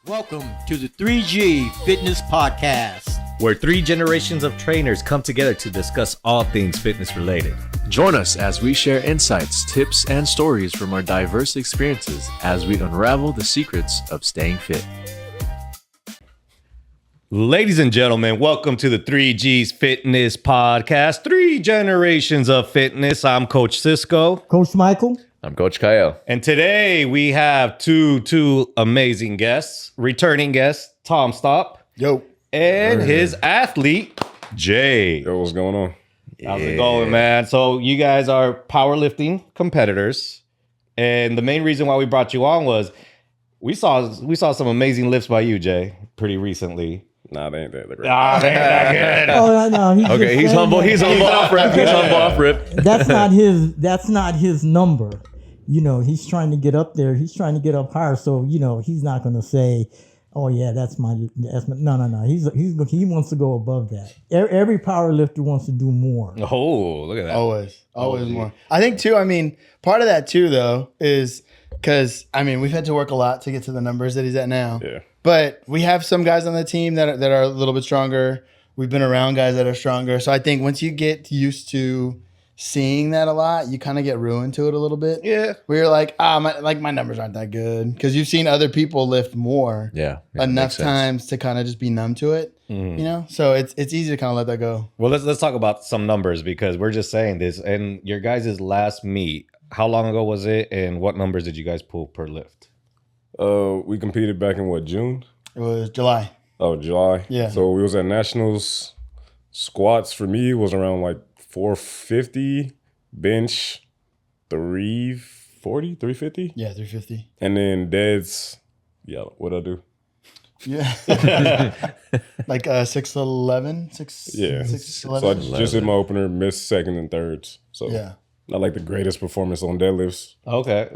Welcome to the 3G Fitness Podcast, where 3 generations of trainers come together to discuss all things fitness related. Join us as we share insights, tips, and stories from our diverse experiences as we unravel the secrets of staying fit. Ladies and gentlemen, welcome to the 3G's Fitness Podcast, 3 generations of fitness. I'm Coach Cisco. Coach Michael. I'm Coach Kyle. And today we have two amazing guests, returning guests, Tom Staup. Yo. And his athlete, Jay. Yo, what's going on? How's it going, man? So you guys are powerlifting competitors. And the main reason why we brought you on was we saw some amazing lifts by you, Jay, pretty recently. Nah, they ain't that great. They ain't that good. Oh no, Okay, he's humble. He's humble off rip. He's humble off rip. That's not his number. You know, he's trying to get up there. He's trying to get up higher. So, you know, he's not going to say, "Oh yeah, that's my." No. He wants to go above that. Every power lifter wants to do more. Oh, look at that. Always more. I think too, I mean, part of that too though is because we've had to work a lot to get to the numbers that he's at now. Yeah. But we have some guys on the team that are a little bit stronger. We've been around guys that are stronger. So I think once you get used to seeing that a lot, you kind of get ruined to it a little bit. Yeah. Where you're like, my numbers aren't that good. Because you've seen other people lift more enough times to kind of just be numb to it. Mm-hmm. You know? So it's easy to kind of let that go. Well, let's talk about some numbers because we're just saying this. And your guys' last meet, how long ago was it? And what numbers did you guys pull per lift? We competed back in June? It was July. Oh, July. Yeah. So we was at nationals. Squats for me was around like 450, bench 340, 350. Yeah, 350. And then deads, what'd I do? Yeah. Like 6'11", 6'11". Yeah. So I just did my opener, missed second and thirds. So Yeah. not like the greatest performance on deadlifts. Okay.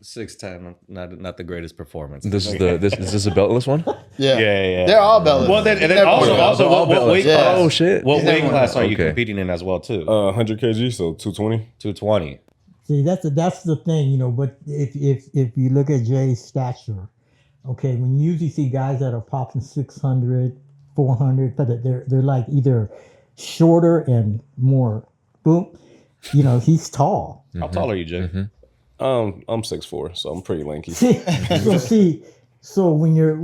6'10", not the greatest performance. This is this a beltless one? Yeah. They're all beltless. Well, and then also what weight Yeah. class? Oh shit. What weight class are you Okay. competing in as well too? 100 kg, so 220. 220. See, that's the thing, you know. But if you look at Jay's stature, okay, when you usually see guys that are popping 600, 400, but they're like either shorter and more boom. You know, he's tall. How tall are you, Jay? I'm 6'4", so I'm pretty lanky. So when you're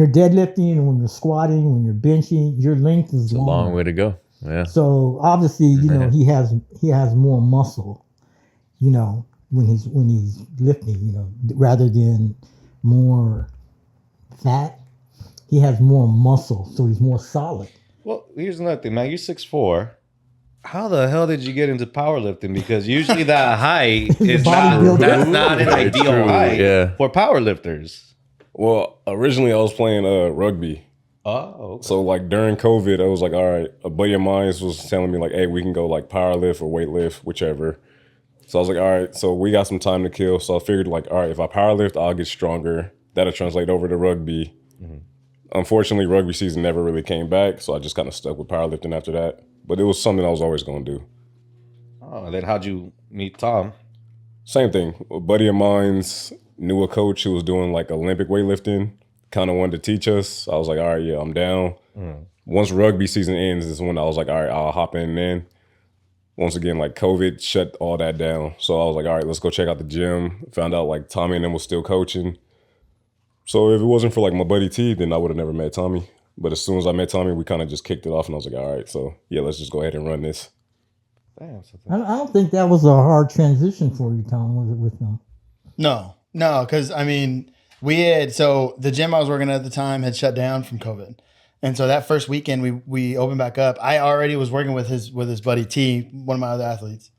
deadlifting and when you're squatting, when you're benching, your length is It's a long way to go. Yeah. So obviously, you know, he has more muscle, you know, when he's lifting, you know, rather than more fat. He has more muscle, so he's more solid. Well, here's another thing, man. You're 6'4". How the hell did you get into powerlifting? Because usually that height is Bodybuilder. not an ideal height for powerlifters. Well, originally I was playing rugby. Oh, okay. So like during COVID, I was like, all right, a buddy of mine was telling me like, hey, we can go like power lift or weight lift, whichever. So I was like, all right, so we got some time to kill. So I figured like, all right, if I power lift, I'll get stronger. That'll translate over to rugby. Mm-hmm. Unfortunately, rugby season never really came back. So I just kind of stuck with powerlifting after that. But it was something I was always going to do. Oh, then how'd you meet Tom? Same thing. A buddy of mine's knew a coach who was doing like Olympic weightlifting, kind of wanted to teach us. I was like, all right, yeah, I'm down. Once rugby season ends is when I was like, all right, I'll hop in then. Once again, like COVID shut all that down. So I was like, all right, let's go check out the gym. Found out like Tommy and them was still coaching. So if it wasn't for like my buddy T, then I would have never met Tommy. But as soon as I met Tommy, we kind of just kicked it off and I was like, all right, so yeah, let's just go ahead and run this. Damn. I don't think that was a hard transition for you, Tom, was it, with them? No, because so the gym I was working at the time had shut down from COVID. And so that first weekend we opened back up. I already was working with his buddy T, one of my other athletes.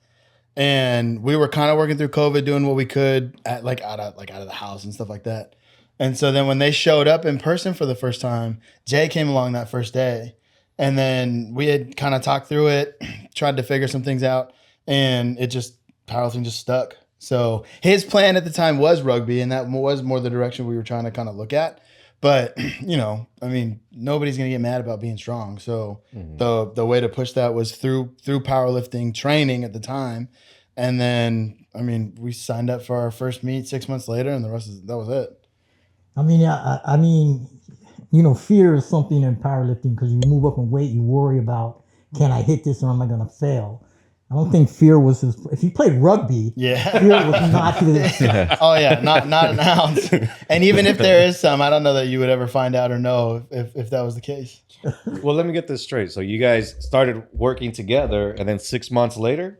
And we were kind of working through COVID, doing what we could out of the house and stuff like that. And so then when they showed up in person for the first time, Jay came along that first day. And then we had kind of talked through it, tried to figure some things out, and powerlifting just stuck. So his plan at the time was rugby, and that was more the direction we were trying to kind of look at. But, you know, I mean, nobody's going to get mad about being strong. So the way to push that was through powerlifting training at the time. And then, I mean, we signed up for our first meet 6 months later, and that was it. I mean, fear is something in powerlifting because you move up in weight, you worry about, can I hit this or am I going to fail? I don't think fear was his. If he played rugby, fear was not his. Oh yeah, not an ounce. And even if there is some, I don't know that you would ever find out or know if that was the case. Well, let me get this straight. So you guys started working together, and then 6 months later,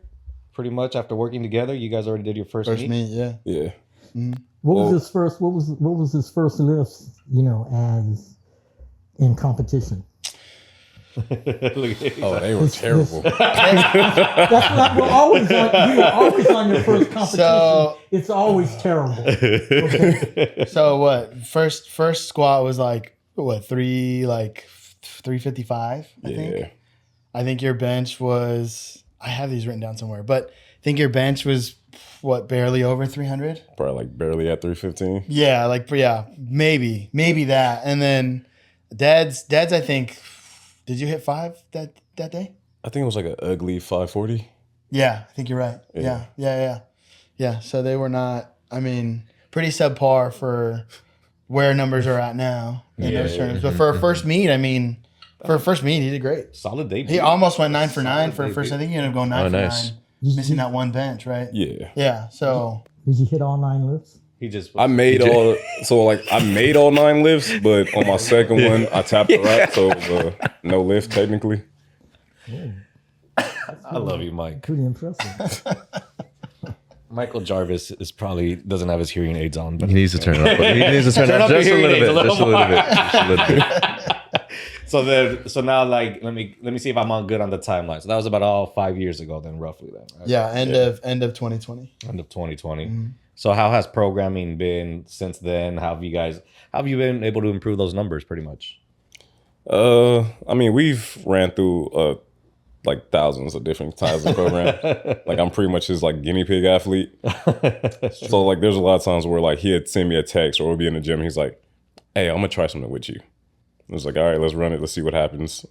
pretty much after working together, you guys already did your first meet? Yeah. Yeah. What was his first? What was his first lift? As in competition. Oh, they were terrible. That's what we're always on. You were always on your first competition. So, it's always terrible. Okay. So what? First squat was like what? 355. I think. I think your bench was. I have these written down somewhere, but I think your bench was what? Barely over 300. Probably like barely at 315. Yeah, maybe that, and then Dad's. I think. Did you hit 5 that day? I think it was like an ugly 540. Yeah, I think you're right. Yeah. So they were not. I mean, pretty subpar for where numbers are at now in those terms. But for a first meet, he did great. Solid debut. He almost went 9 for 9 for a first. I think he ended up going 9 for 9, missing that one bench, right? Yeah. Yeah. So did you hit all 9 lifts? I made all 9 lifts, but on my second one I tapped the rack, so it was no lift technically. I love you, Mike. Pretty impressive. Michael Jarvis doesn't have his hearing aids on, but He needs to turn it up. He needs to turn it up just a little bit. Just a little bit. So now, like, let me see if I'm on good on the timeline. So that was about all 5 years ago, then roughly, then. Right? Yeah, end of 2020. End of 2020. Mm-hmm. So how has programming been since then? How have you been able to improve those numbers pretty much? I mean, we've ran through like thousands of different types of programs. Like I'm pretty much his like guinea pig athlete. So like there's a lot of times where like he'd send me a text or we'll be in the gym. He's like, hey, I'm gonna try something with you. I was like, all right, let's run it. Let's see what happens.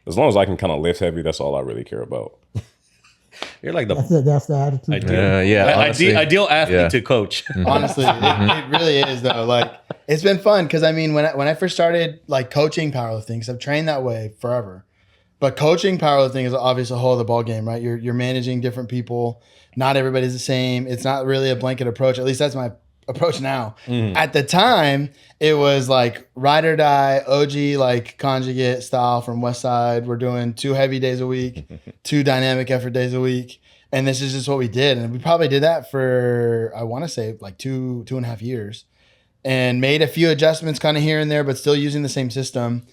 As long as I can kind of lift heavy, that's all I really care about. You're like that's the attitude. Ideal athlete to coach. Honestly, it really is though. Like it's been fun because I mean when I first started like coaching powerlifting, because I've trained that way forever. But coaching powerlifting is obviously a whole other ball game, right? You're managing different people. Not everybody's the same. It's not really a blanket approach. At least that's my approach now. At the time, it was like ride or die, OG like conjugate style from West Side. We're doing 2 heavy days a week, 2 dynamic effort days a week. And this is just what we did. And we probably did that for, I want to say like 2.5 years and made a few adjustments kind of here and there, but still using the same system.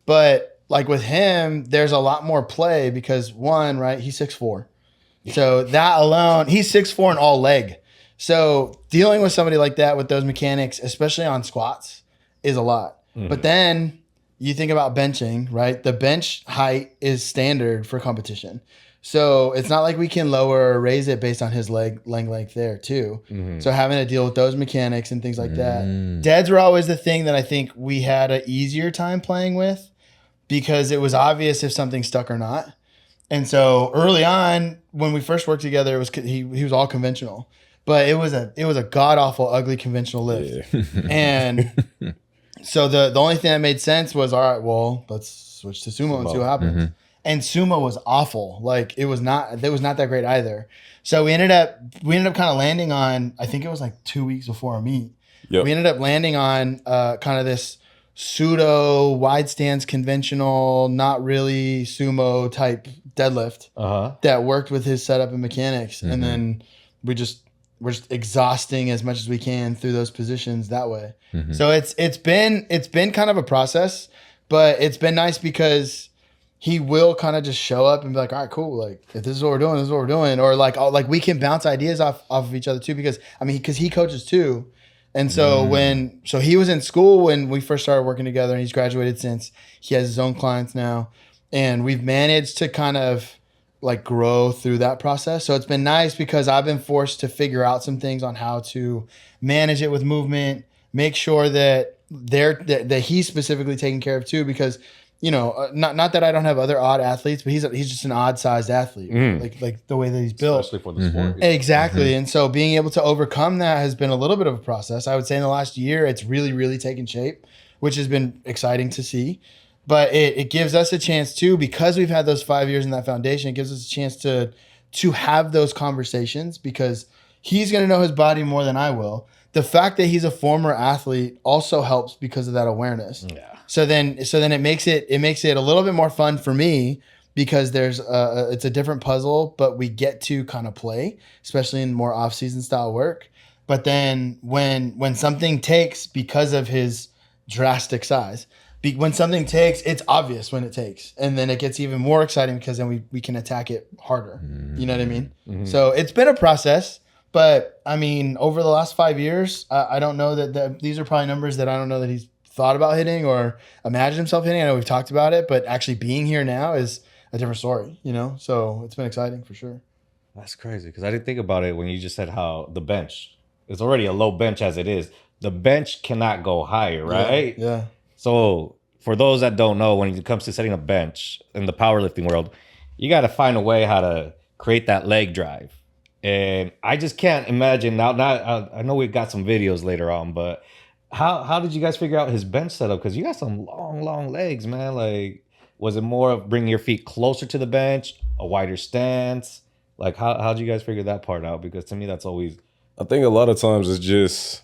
But like with him, there's a lot more play because one, right, he's 6'4". So that alone, he's 6'4" and all leg. So dealing with somebody like that with those mechanics, especially on squats, is a lot. But then you think about benching, right? The bench height is standard for competition. So it's not like we can lower or raise it based on his leg length there too. So having to deal with those mechanics and things like that. Deads were always the thing that I think we had an easier time playing with because it was obvious if something stuck or not. And so early on, when we first worked together, it was he was all conventional. But it was a god awful ugly conventional lift, and so the only thing that made sense was all right. Well, let's switch to sumo and see what happens. And sumo was awful. Like it was not that great either. So we ended up kind of landing on. I think it was like 2 weeks before our meet. Yep. We ended up landing on kind of this pseudo wide stance conventional, not really sumo type deadlift that worked with his setup and mechanics, and then we're just exhausting as much as we can through those positions that way. So it's been kind of a process, but it's been nice because he will kind of just show up and be like, all right, cool. Like if this is what we're doing, this is what we're doing. Or like we can bounce ideas off of each other too, because he coaches too. And so so he was in school when we first started working together and he's graduated since. He has his own clients now. And we've managed to kind of like grow through that process. So it's been nice because I've been forced to figure out some things on how to manage it with movement, make sure that that he's specifically taken care of too, because not that I don't have other odd athletes, but he's just an odd sized athlete, like the way that he's built. Especially for the sport. Exactly. And so being able to overcome that has been a little bit of a process. I would say in the last year, it's really, really taken shape, which has been exciting to see. But it gives us a chance too, because we've had those 5 years in that foundation, it gives us a chance to have those conversations, because he's going to know his body more than I will. The fact that he's a former athlete also helps because of that awareness. Yeah. So then it makes it a little bit more fun for me, because it's a different puzzle, but we get to kind of play, especially in more off-season style work. But then when something takes, because of his drastic size, when something takes, it's obvious when it takes, and then it gets even more exciting because then we can attack it harder. You know what I mean? So it's been a process. But I mean, over the last 5 years, I don't know that these are probably numbers that I don't know that he's thought about hitting or imagined himself hitting. I know we've talked about it, but actually being here now is a different story, So it's been exciting for sure. That's crazy, because I didn't think about it when you just said how the bench, it's already a low bench as it is. The bench cannot go higher, right? Yeah. So for those that don't know, when it comes to setting a bench in the powerlifting world, you got to find a way how to create that leg drive. And I just can't imagine now. I know we got some videos later on, but how did you guys figure out his bench setup? Because you got some long legs, man. Like, was it more of bringing your feet closer to the bench, a wider stance? Like, how did you guys figure that part out? Because to me, that's always. I think a lot of times it's just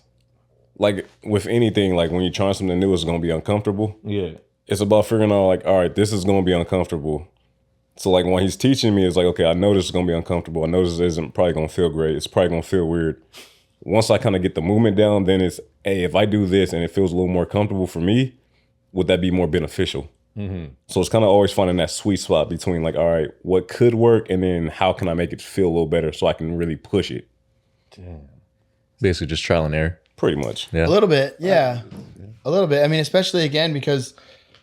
like with anything, like when you're trying something new, it's going to be uncomfortable. Yeah. It's about figuring out like, all right, this is going to be uncomfortable. So like when he's teaching me, it's like, okay, I know this is going to be uncomfortable. I know this isn't probably going to feel great. It's probably going to feel weird. Once I kind of get the movement down, then it's, hey, if I do this and it feels a little more comfortable for me, would that be more beneficial? So it's kind of always finding that sweet spot between like, all right, what could work, and then how can I make it feel a little better so I can really push it? Damn. Basically just trial and error. Pretty much. Yeah. A little bit. Yeah. A little bit. I mean, especially again, because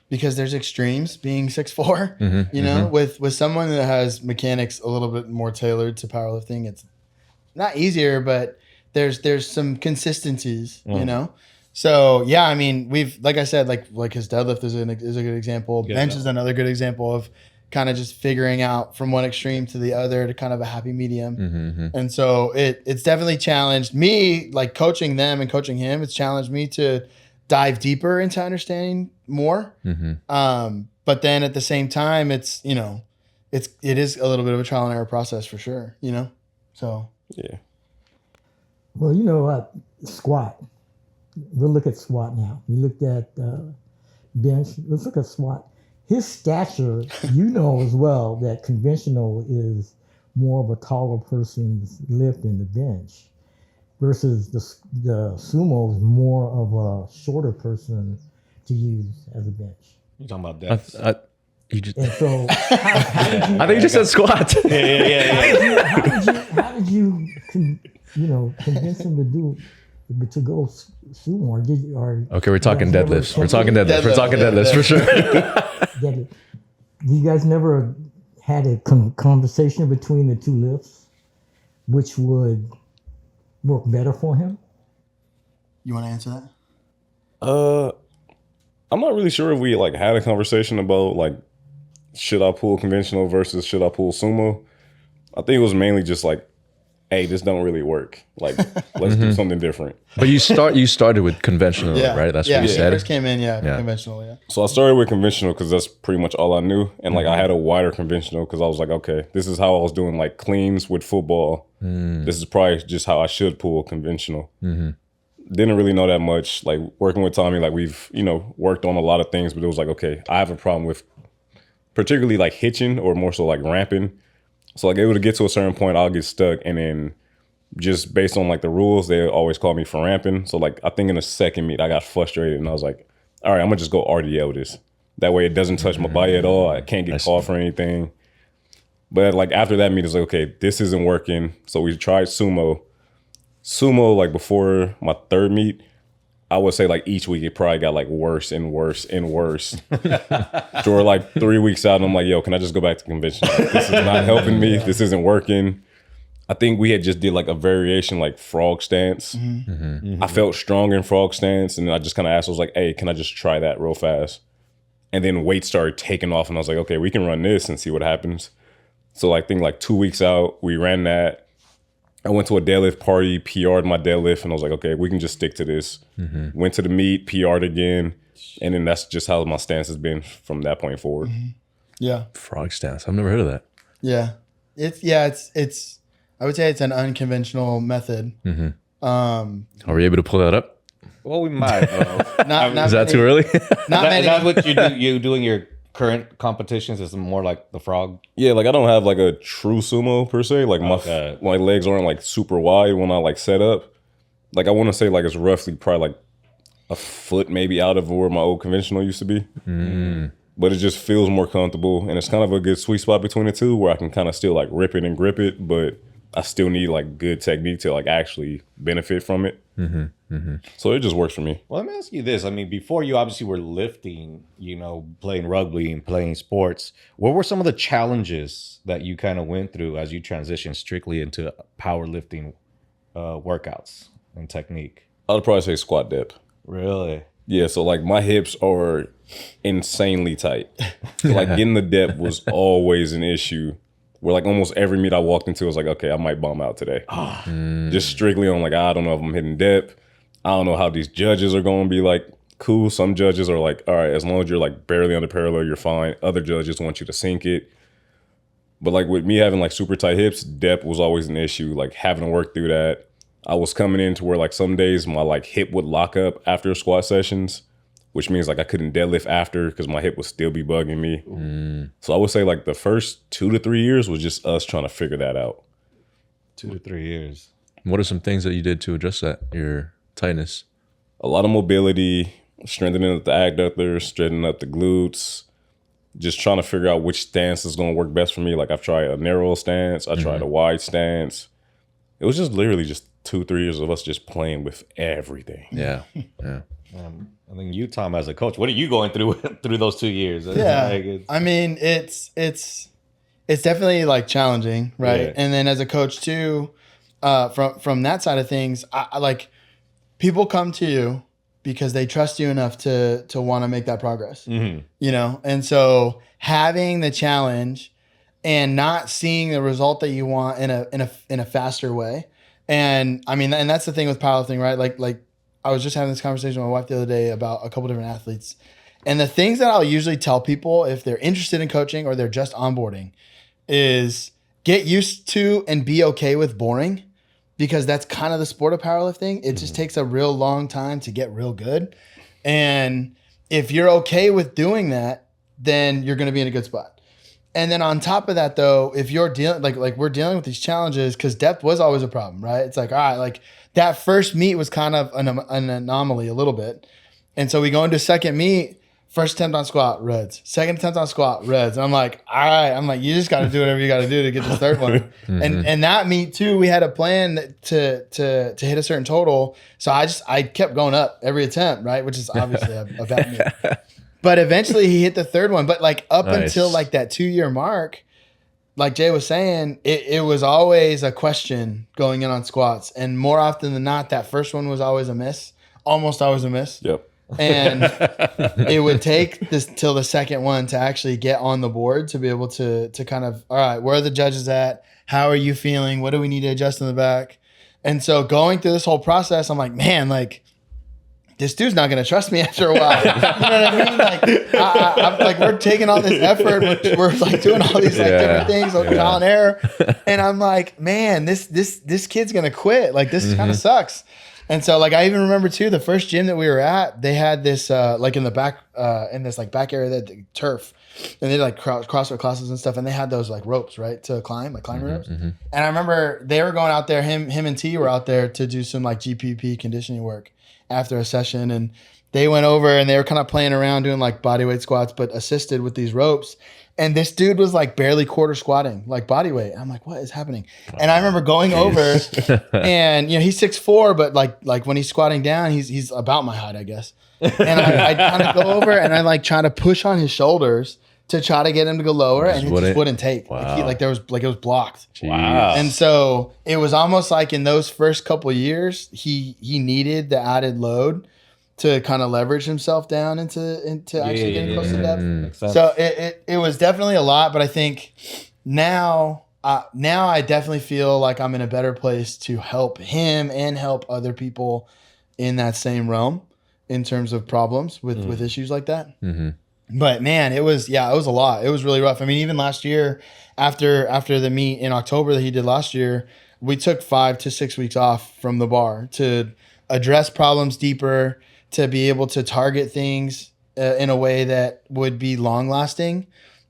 there's extremes being 6'4", with someone that has mechanics a little bit more tailored to powerlifting. It's not easier, but there's some consistencies, So yeah, I mean, we've, like I said, like his deadlift is a good example. Bench is another good example of kind of just figuring out from one extreme to the other to kind of a happy medium. And so it's definitely challenged me, like coaching them and coaching him. It's challenged me to dive deeper into understanding more. But then at the same time, it is a little bit of a trial and error process for sure, So yeah. Well, squat. We'll look at squat now. We looked at bench. Let's look at squat. His stature, as well, that conventional is more of a taller person's lift in the bench, versus the sumo is more of a shorter person to use as a bench. You're talking about that. And so, how I think you just said squat. How did you convince him to go sumo? Okay, we're talking deadlifts. We're talking deadlifts for sure. Deadlift. You guys never had a conversation between the two lifts, which would work better for him? You want to answer that? I'm not really sure if we like had a conversation about like, should I pull conventional versus should I pull sumo? I think it was mainly just like, hey, this don't really work. Like, let's do something different. But you started with conventional, right? That's what you said. First came in, conventional, yeah. So I started with conventional because that's pretty much all I knew. And like I had a wider conventional because I was like, okay, this is how I was doing like cleans with football. This is probably just how I should pull conventional. Didn't really know that much. Like working with Tommy, like we've, worked on a lot of things, but it was like, okay, I have a problem with particularly like hitching or more so like ramping. So like able to get to a certain point, I'll get stuck, and then just based on like the rules, they always call me for ramping. So like I think in the second meet, I got frustrated and I was like, all right, I'm gonna just go RDL this. That way it doesn't touch my body at all. I can't get called for anything. But like after that meet, it's like, okay, this isn't working. So we tried sumo. Sumo, like before my third meet, I would say like each week it probably got like worse and worse and worse. So we're like 3 weeks out and I'm like, yo, can I just go back to conventional? This is not helping me. This isn't working. I think we had just did like a variation like frog stance. I felt stronger in frog stance, and then I just kind of asked, I was like, hey, can I just try that real fast? And then weight started taking off, and I was like, okay, we can run this and see what happens. So I think like 2 weeks out, we ran that. I went to a deadlift party, PR'd my deadlift, and I was like, okay, we can just stick to this. Went to the meet, PR'd again, and then that's just how my stance has been from that point forward. Yeah. Frog stance. I've never heard of that. Yeah. It's I would say it's an unconventional method. Are we able to pull that up? Well, we might. Not Is that too early? Not Is many. that what you do? You doing your current competitions is more like the frog? Yeah, like I don't have like a true sumo per se. Like Okay. my legs aren't like super wide when I like set up. Like I want to say like it's roughly probably like a foot maybe out of where my old conventional used to be. But it just feels more comfortable, and it's kind of a good sweet spot between the two where I can kind of still like rip it and grip it, but I still need like good technique to like actually benefit from it. So it just works for me. Well, let me ask you this. I mean, before you obviously were lifting, you know, playing rugby and playing sports, what were some of the challenges that you kind of went through as you transitioned strictly into powerlifting workouts and technique? I'd probably say squat depth. Really? Yeah, so like my hips are insanely tight. So like getting the depth was always an issue. Where like almost every meet I walked into was like, okay, I might bomb out today. Just strictly on like, I don't know if I'm hitting depth. I don't know how these judges are going to be like cool. Some judges are like, all right, as long as you're like barely under parallel, you're fine. Other judges want you to sink it. But like with me having like super tight hips, depth was always an issue. Like having to work through that. I was coming in to where like some days my like hip would lock up after squat sessions, which means like I couldn't deadlift after because my hip would still be bugging me. So I would say like the first 2 to 3 years was just us trying to figure that out. 2 to 3 years. What are some things that you did to address that, your tightness? A lot of mobility, strengthening up the adductors, strengthening up the glutes, just trying to figure out which stance is going to work best for me. Like I've tried a narrow stance, I tried a wide stance. It was just literally just 2-3 years of us just playing with everything. Yeah. I think you, Tom, as a coach, what are you going through those 2 years? Yeah. I mean, it's definitely like challenging, right? Yeah. And then as a coach too, from that side of things, I like people come to you because they trust you enough to want to make that progress, you know? And so having the challenge and not seeing the result that you want in a faster way. And I mean, and that's the thing with powerlifting, right? Like I was just having this conversation with my wife the other day about a couple different athletes. And the things that I'll usually tell people if they're interested in coaching or they're just onboarding is get used to and be okay with boring, because that's kind of the sport of powerlifting. It just takes a real long time to get real good. And if you're okay with doing that, then you're going to be in a good spot. And then on top of that, though, if you're dealing like we're dealing with these challenges, because depth was always a problem, right? It's like, all right, like that first meet was kind of an anomaly a little bit. And so we go into second meet, first attempt on squat, reds. Second attempt on squat, reds. And I'm like, all right, you just got to do whatever you got to do to get the third one. And that meet too, we had a plan to hit a certain total. So I kept going up every attempt, right? Which is obviously a bad meet. But eventually he hit the third one. But like up until like that 2-year mark, like Jay was saying, it was always a question going in on squats. And more often than not, that first one was always a miss, almost always a miss. Yep. And it would take this till the second one to actually get on the board to be able to kind of, all right, where are the judges at? How are you feeling? What do we need to adjust in the back? And so going through this whole process, I'm like, man, like, this dude's not going to trust me after a while. You know what I mean? Like, I'm like, we're taking all this effort. We're like doing all these like different things, like trial and error. And I'm like, man, this kid's going to quit. Like, this kind of sucks. And so like, I even remember too, the first gym that we were at, they had this, like in the back, in this like back area, that turf, and they like CrossFit classes and stuff. And they had those like ropes, right, to climb, like climbing ropes. And I remember they were going out there, him and T were out there to do some like GPP conditioning work after a session, and they went over and they were kind of playing around doing like bodyweight squats, but assisted with these ropes. And this dude was like barely quarter squatting, like bodyweight. I'm like, what is happening? And I remember going over, and you know, he's 6'4", but like when he's squatting down, he's about my height, I guess. And I kind of go over and I like try to push on his shoulders to try to get him to go lower, and it just wouldn't take. Wow. Like it was blocked. Wow. And so it was almost like in those first couple of years, he needed the added load to kind of leverage himself down into actually getting close to depth. Makes sense. So it was definitely a lot, but I think now I definitely feel like I'm in a better place to help him and help other people in that same realm in terms of problems with issues like that. But man, it was a lot. It was really rough. I mean, even last year after the meet in October that he did last year, we took 5 to 6 weeks off from the bar to address problems deeper, to be able to target things in a way that would be long lasting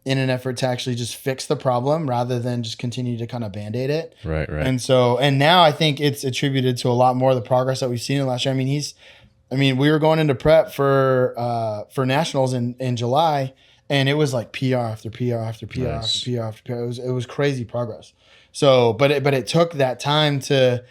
in an effort to actually just fix the problem rather than just continue to kind of band-aid it. Right. And now I think it's attributed to a lot more of the progress that we've seen in last year. I mean, we were going into prep for nationals in July, and it was like PR after PR after PR after PR after PR. It was crazy progress. So, but it took that time to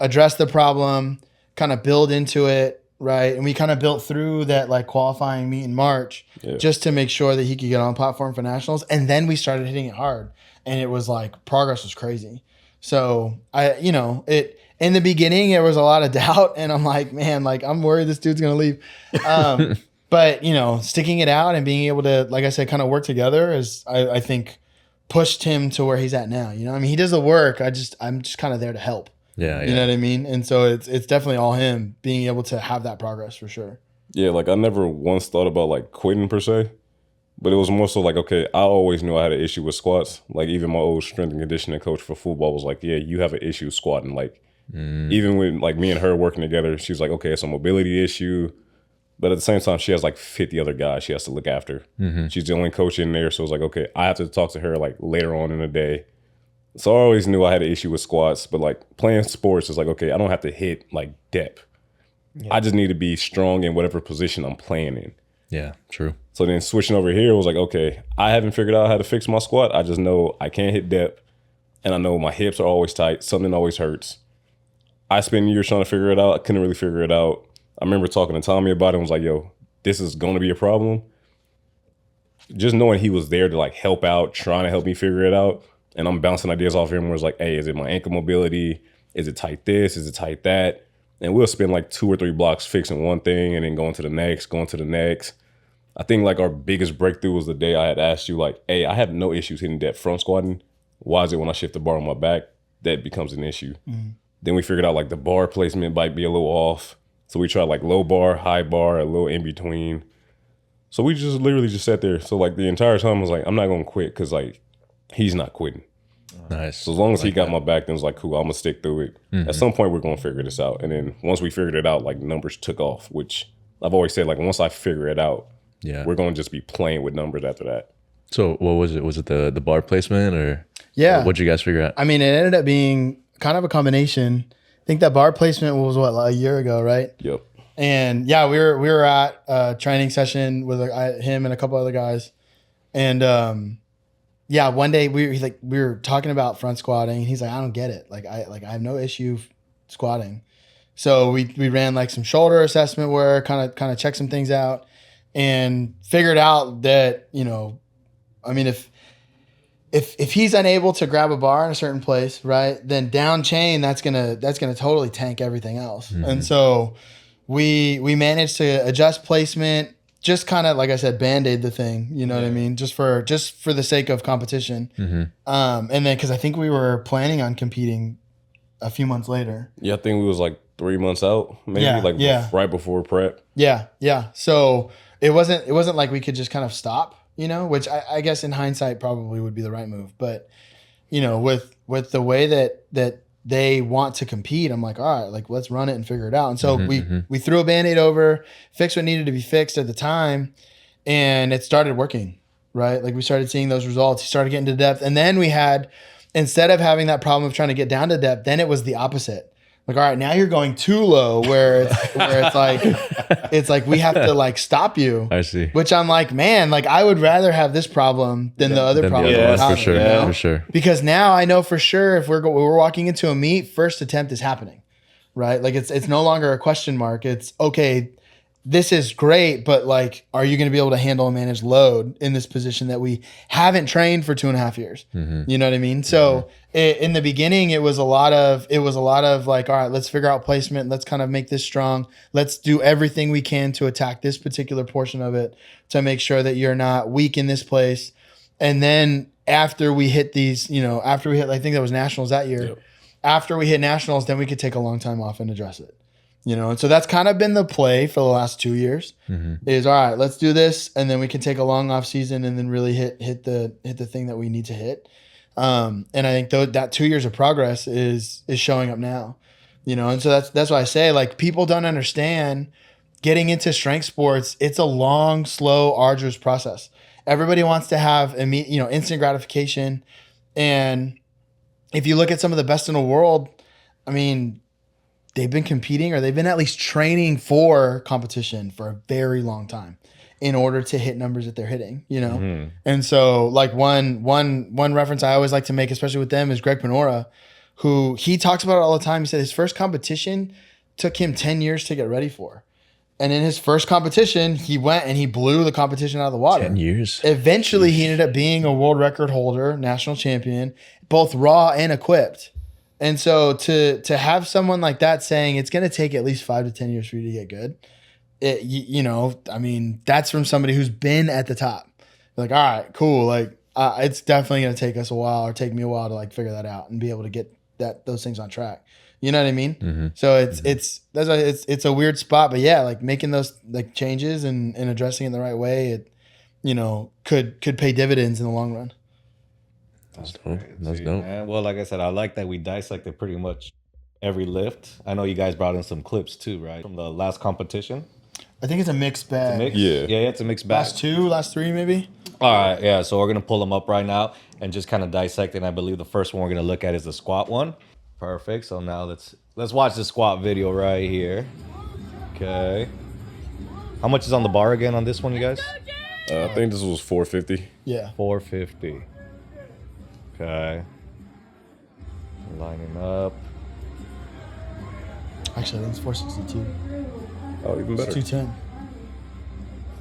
address the problem, kind of build into it, right? And we kind of built through that like qualifying meet in March just to make sure that he could get on platform for nationals. And then we started hitting it hard, and it was like progress was crazy. So in the beginning, there was a lot of doubt, and I'm like, man, like I'm worried this dude's going to leave. But sticking it out and being able to, like I said, kind of work together is, I think, pushed him to where he's at now. I mean, he does the work. I'm just kind of there to help. Yeah. You know what I mean? And so it's definitely all him being able to have that progress for sure. Yeah, like I never once thought about like quitting per se, but it was more so like, okay, I always knew I had an issue with squats. Like even my old strength and conditioning coach for football was like, yeah, you have an issue squatting. Like even with like me and her working together, she was like, okay, it's a mobility issue. But at the same time, she has like 50 other guys she has to look after. She's the only coach in there. So it's like, okay, I have to talk to her like later on in the day. So I always knew I had an issue with squats, but like playing sports is like, okay, I don't have to hit like depth. I just need to be strong in whatever position I'm playing in. Yeah, true. So then switching over here was like, okay, I haven't figured out how to fix my squat. I just know I can't hit depth, and I know my hips are always tight. Something always hurts. I spent years trying to figure it out. I couldn't really figure it out. I remember talking to Tommy about it and was like, yo, this is going to be a problem. Just knowing he was there to like help out, trying to help me figure it out. And I'm bouncing ideas off him where it's like, hey, is it my ankle mobility? Is it tight this? Is it tight that? And we'll spend like 2 or 3 blocks fixing one thing and then going to the next. I think like our biggest breakthrough was the day I had asked you like, hey, I have no issues hitting depth front squatting. Why is it when I shift the bar on my back, that becomes an issue? Then we figured out like the bar placement might be a little off. So we tried like low bar, high bar, a little in between. So we just literally just sat there. So like the entire time I was like, I'm not going to quit because like he's not quitting. Nice. So as long as he got my back, then it was like, cool, I'm going to stick through it. At some point, we're going to figure this out. And then once we figured it out, like numbers took off, which I've always said, like once I figure it out, we're going to just be playing with numbers after that. So what was it? Was it the bar placement or what'd you guys figure out? I mean, it ended up being kind of a combination. I think that bar placement was like a year ago, right? Yep. And yeah, we were at a training session with him and a couple other guys. And one day we were talking about front squatting, and he's like, I don't get it. Like I have no issue squatting. So we ran like some shoulder assessment work, kind of checked some things out, and figured out that, I mean, if he's unable to grab a bar in a certain place, right, then down chain that's gonna totally tank everything else. And so we managed to adjust placement, just kind of, like I said, band-aid the thing, you know what I mean? Just for the sake of competition. And then, because I think we were planning on competing a few months later. Yeah, I think we was like 3 months out, maybe right before prep. Yeah. So it wasn't like we could just kind of stop, which I guess in hindsight probably would be the right move. But, with the way that they want to compete, I'm like, all right, like let's run it and figure it out. And so we threw a Band-Aid over, fixed what needed to be fixed at the time, and it started working, right? Like we started seeing those results. He started getting to depth. And then we had, instead of having that problem of trying to get down to depth, then it was the opposite. Like, all right, now you're going too low where it's like we have to like stop you. I see. Which I'm like, man, like I would rather have this problem than the other problem. For sure. For sure. Because now I know for sure if we're walking into a meet, first attempt is happening, right? Like it's no longer a question mark. It's okay. this is great, but like, are you going to be able to handle and manage load in this position that we haven't trained for 2.5 years? You know what I mean? So in the beginning, it was a lot of like, all right, let's figure out placement. Let's kind of make this strong. Let's do everything we can to attack this particular portion of it to make sure that you're not weak in this place. And then after we hit these, I think that was nationals that year. Yep. After we hit nationals, then we could take a long time off and address it. And so that's kind of been the play for the last 2 years is, all right, let's do this. And then we can take a long off season and then really hit the thing that we need to hit. And I think that 2 years of progress is showing up now, and so that's why I say, like, people don't understand getting into strength sports. It's a long, slow, arduous process. Everybody wants to have instant gratification. And if you look at some of the best in the world, I mean, they've been competing or they've been at least training for competition for a very long time in order to hit numbers that they're hitting, And so like one reference I always like to make, especially with them, is Greg Panora, who he talks about it all the time. He said his first competition took him 10 years to get ready for. And in his first competition, he went and he blew the competition out of the water. 10 years. Eventually, he ended up being a world record holder, national champion, both raw and equipped. And so to have someone like that saying it's going to take at least 5 to 10 years for you to get good, I mean, that's from somebody who's been at the top. Like, all right, cool. Like, it's definitely going to take us a while, or take me a while to like figure that out and be able to get those things on track. You know what I mean? So it's a weird spot, but yeah, like making those like changes and addressing it the right way, it could pay dividends in the long run. That's dope. That's dope. Man. Well, like I said, I like that we dissected pretty much every lift. I know you guys brought in some clips too, right? From the last competition. I think it's a mixed bag. Yeah, it's a mixed bag. Last three maybe. All right, yeah. So we're gonna pull them up right now and just kind of dissect. And I believe the first one we're gonna look at is the squat one. Perfect. So now let's watch the squat video right here. Okay. How much is on the bar again on this one, you guys? I think this was 450. Yeah. 450. Okay. Lining up. Actually, I think it's 462. Oh, even better. It's 210.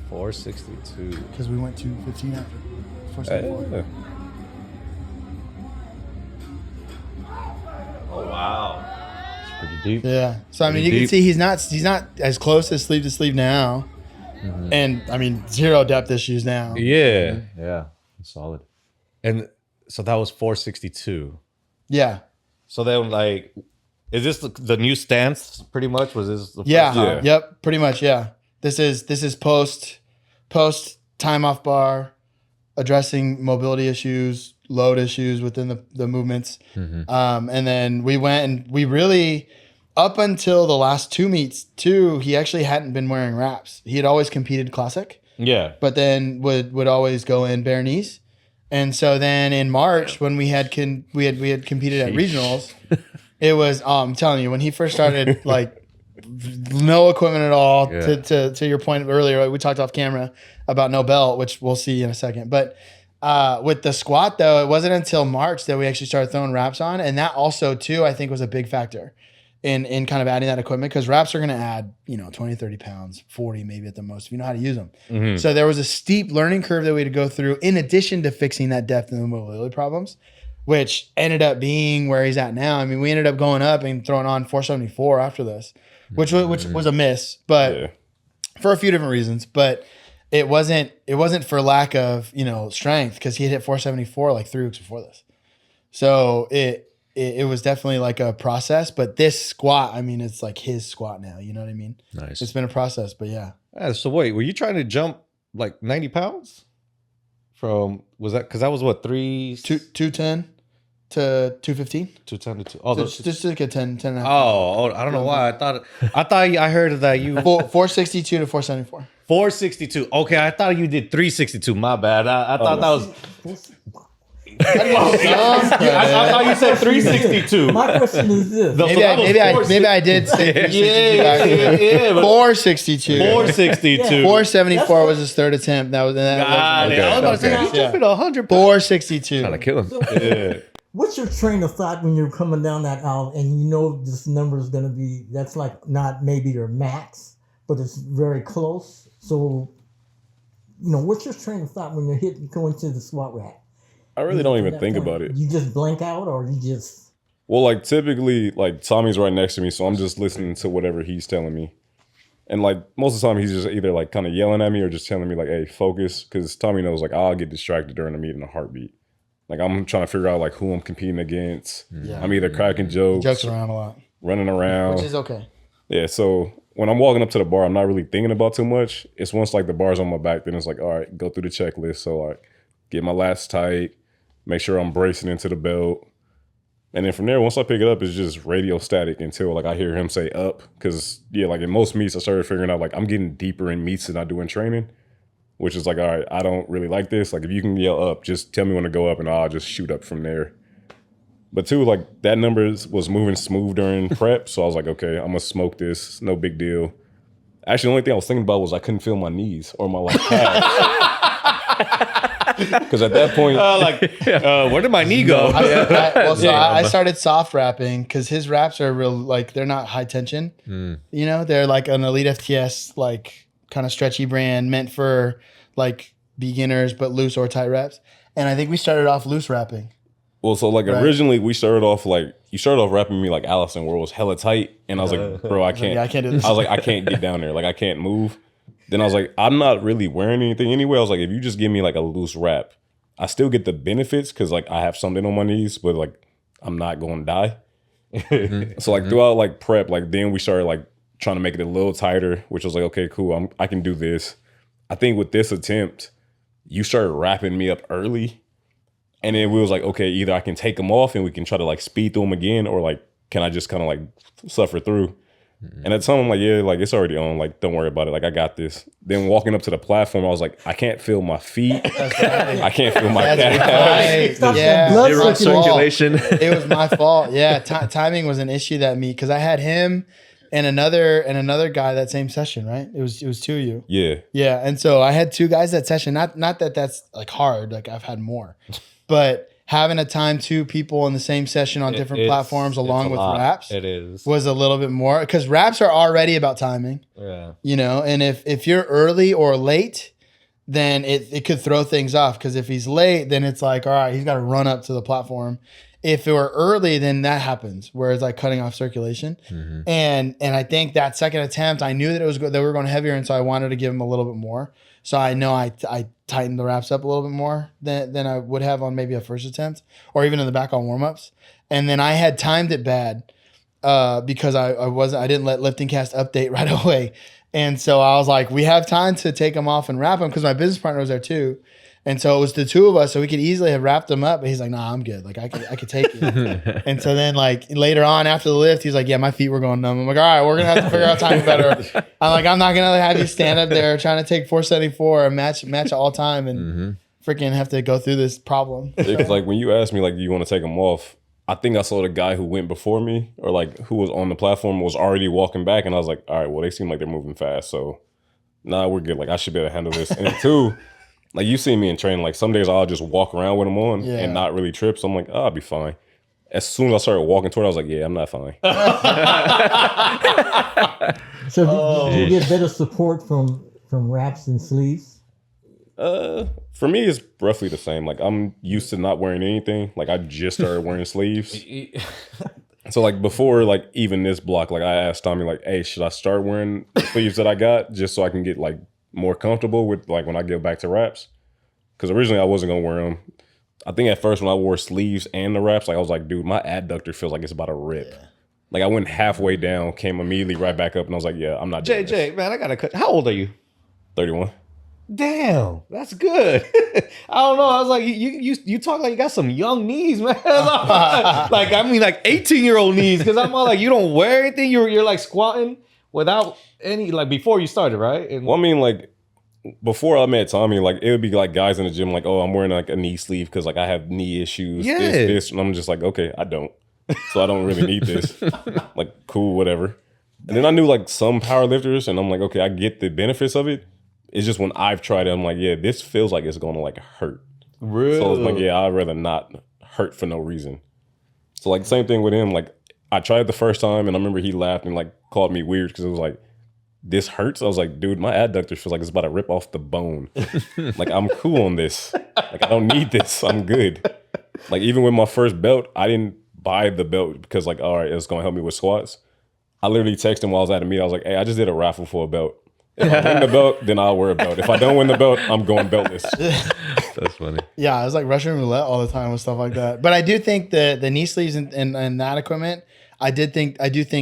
462. Because we went 215 after. 474. Oh wow. It's pretty deep. Yeah. So I mean, you can see he's not as close as sleeve to sleeve now, and I mean 0 depth issues now. Yeah. Yeah. Solid. And so that was 462. Yeah. So then, like, is this the new stance? Pretty much, was this? The first time? Yep. Pretty much. Yeah. This is post time off bar, addressing mobility issues, load issues within the movements, and then we went and we really, up until the last 2 meets too, he actually hadn't been wearing wraps. He had always competed classic. Yeah. But then would always go in bare knees. And so then in March, when we had competed at regionals, it was I'm telling you, when he first started, like no equipment at all. Yeah. To your point earlier, we talked off camera about no belt, which we'll see in a second. But with the squat though, it wasn't until March that we actually started throwing wraps on, and that also too I think was a big factor in kind of adding that equipment, because wraps are going to add 20, 30 pounds, 40 maybe at the most, if you know how to use them. So there was a steep learning curve that we had to go through, in addition to fixing that depth and the mobility problems, which ended up being where he's at now. I mean, we ended up going up and throwing on 474 after this, which was a miss, but for a few different reasons. But it wasn't for lack of strength, because he had hit 474 like 3 weeks before this. So it was definitely like a process. But this squat, I mean, it's like his squat now. You know what I mean? Nice. It's been a process, but yeah. So wait, were you trying to jump like 90 pounds? Was that, because that was what, 210 to 215? 210 to 2. Oh, just like a 10 and a half. Oh, I don't know why. I heard that you 462 to 474. 462. Okay, I thought you did 362. My bad. I thought that was. I thought you said 362. My question is this. Maybe I did say 362. Yeah, 462. 462. 474 was his third attempt. That was got it. I was about to say, you jumping 100. 462. Trying to kill him. What's your train of thought when you're coming down that aisle and this number is going to be, that's like not maybe your max, but it's very close. So, what's your train of thought when you're going to the squat rack? I really don't even think about it. You just blank out, or you just... Well, like typically, like Tommy's right next to me, so I'm just listening to whatever he's telling me. And like most of the time, he's just either like kind of yelling at me or just telling me like, "Hey, focus," because Tommy knows like I'll get distracted during the meet in a heartbeat. Like I'm trying to figure out like who I'm competing against. Yeah. I'm either cracking jokes around a lot, running around, which is okay. Yeah, so when I'm walking up to the bar, I'm not really thinking about too much. It's once like the bar's on my back, then it's like, all right, go through the checklist. So like get my lats tight, make sure I'm bracing into the belt. And then from there, once I pick it up, it's just radio static until like I hear him say up. Cause yeah, like in most meets, I started figuring out like I'm getting deeper in meets than I do in training, which is like, all right, I don't really like this. Like if you can yell up, just tell me when to go up and I'll just shoot up from there. But too, like that number was moving smooth during prep. So I was like, okay, I'm gonna smoke this. No big deal. Actually, the only thing I was thinking about was I couldn't feel my knees or my like calves. Because at that point, where did my knee go? I started soft wrapping because his wraps are real, like they're not high tension. They're like an Elite FTS, like kind of stretchy brand meant for like beginners, but loose or tight wraps. And I think we started off loose wrapping. Well, so like originally we started off like, you started off wrapping me like Allison where it was hella tight. And I was like, bro, I can't. I can't do this. I was like, I can't get down there. Like I can't move. Then I was like, I'm not really wearing anything anyway. I was like, if you just give me like a loose wrap, I still get the benefits because like I have something on my knees, but like I'm not going to die. So like throughout like prep, like then we started like trying to make it a little tighter, which was like, okay, cool. I can do this. I think with this attempt, you started wrapping me up early. And then we was like, okay, either I can take them off and we can try to like speed through them again, or like, can I just kind of like suffer through? And at the time I'm like, yeah, like it's already on. Like, don't worry about it. Like I got this. Then walking up to the platform, I was like, I can't feel my feet. I can't feel my calves. Right. Yeah. Zero circulation. It was my fault. Yeah. Timing was an issue that meet because I had him and another guy that same session, right? It was two of you. Yeah. Yeah. And so I had two guys that session. Not that that's like hard. Like I've had more. But having a time two people in the same session on different platforms along with wraps was a little bit more because wraps are already about timing. Yeah. And if you're early or late, then it could throw things off because if he's late, then it's like, all right, he's got to run up to the platform. If it were early, then that happens where it's like cutting off circulation. And I think that second attempt, I knew that it was good, that we were going heavier, and so I wanted to give him a little bit more. So I know I tightened the wraps up a little bit more than I would have on maybe a first attempt or even in the back on warm-ups. And then I had timed it bad because I didn't let Lifting Cast update right away. And so I was like, we have time to take them off and wrap them because my business partner was there too. And so it was the two of us, so we could easily have wrapped them up. But he's like, nah, I'm good. Like I could take it. And so then like later on after the lift, he's like, yeah, my feet were going numb. I'm like, all right, we're gonna have to figure out timing better. I'm like, I'm not gonna have you stand up there trying to take 474 and match all time and freaking have to go through this problem. Because like when you asked me like, do you want to take them off? I think I saw the guy who went before me or like who was on the platform was already walking back, and I was like, all right, well they seem like they're moving fast, so nah, we're good. Like I should be able to handle this. And two. Like you see me in training, like some days I'll just walk around with them on and not really trip. So I'm like, oh, I'll be fine. As soon as I started walking toward it, I was like, yeah, I'm not fine. So do you get better support from wraps and sleeves? For me, it's roughly the same. Like I'm used to not wearing anything. Like I just started wearing sleeves. So like before, like even this block, like I asked Tommy, like, hey, should I start wearing the sleeves that I got just so I can get like more comfortable with like when I get back to wraps? Because originally I wasn't gonna wear them. I think at first when I wore sleeves and the wraps, like I was like, dude, my adductor feels like it's about to rip. Yeah. Like I went halfway down, came immediately right back up, and I was like, yeah, I'm not doing JJ, man, I gotta cut. How old are you? 31. Damn, that's good. I don't know. I was like, you talk like you got some young knees, man. Like I mean, like 18-year-old knees. Because I'm all like, you don't wear anything. You're like squatting without any, like before you started, right? And well, I mean, like before I met Tommy, like it would be like guys in the gym, like, oh, I'm wearing like a knee sleeve because like I have knee issues. Yeah. This, and I'm just like, okay, I don't. So I don't really need this. Like, cool, whatever. And then I knew like some power lifters, and I'm like, okay, I get the benefits of it. It's just when I've tried it, I'm like, yeah, this feels like it's gonna like hurt. Really? So it's like, yeah, I'd rather not hurt for no reason. So like same thing with him. Like I tried the first time, and I remember he laughed and like called me weird because it was like, this hurts. I was like, dude, my adductor feels like it's about to rip off the bone. Like, I'm cool on this. Like, I don't need this. I'm good. Like, even with my first belt, I didn't buy the belt because, like, all right, it's going to help me with squats. I literally texted him while I was at a meet. I was like, hey, I just did a raffle for a belt. If I win the belt, then I'll wear a belt. If I don't win the belt, I'm going beltless. That's funny. Yeah, I was like Russian roulette all the time with stuff like that. But I do think the knee sleeves and that equipment, I do think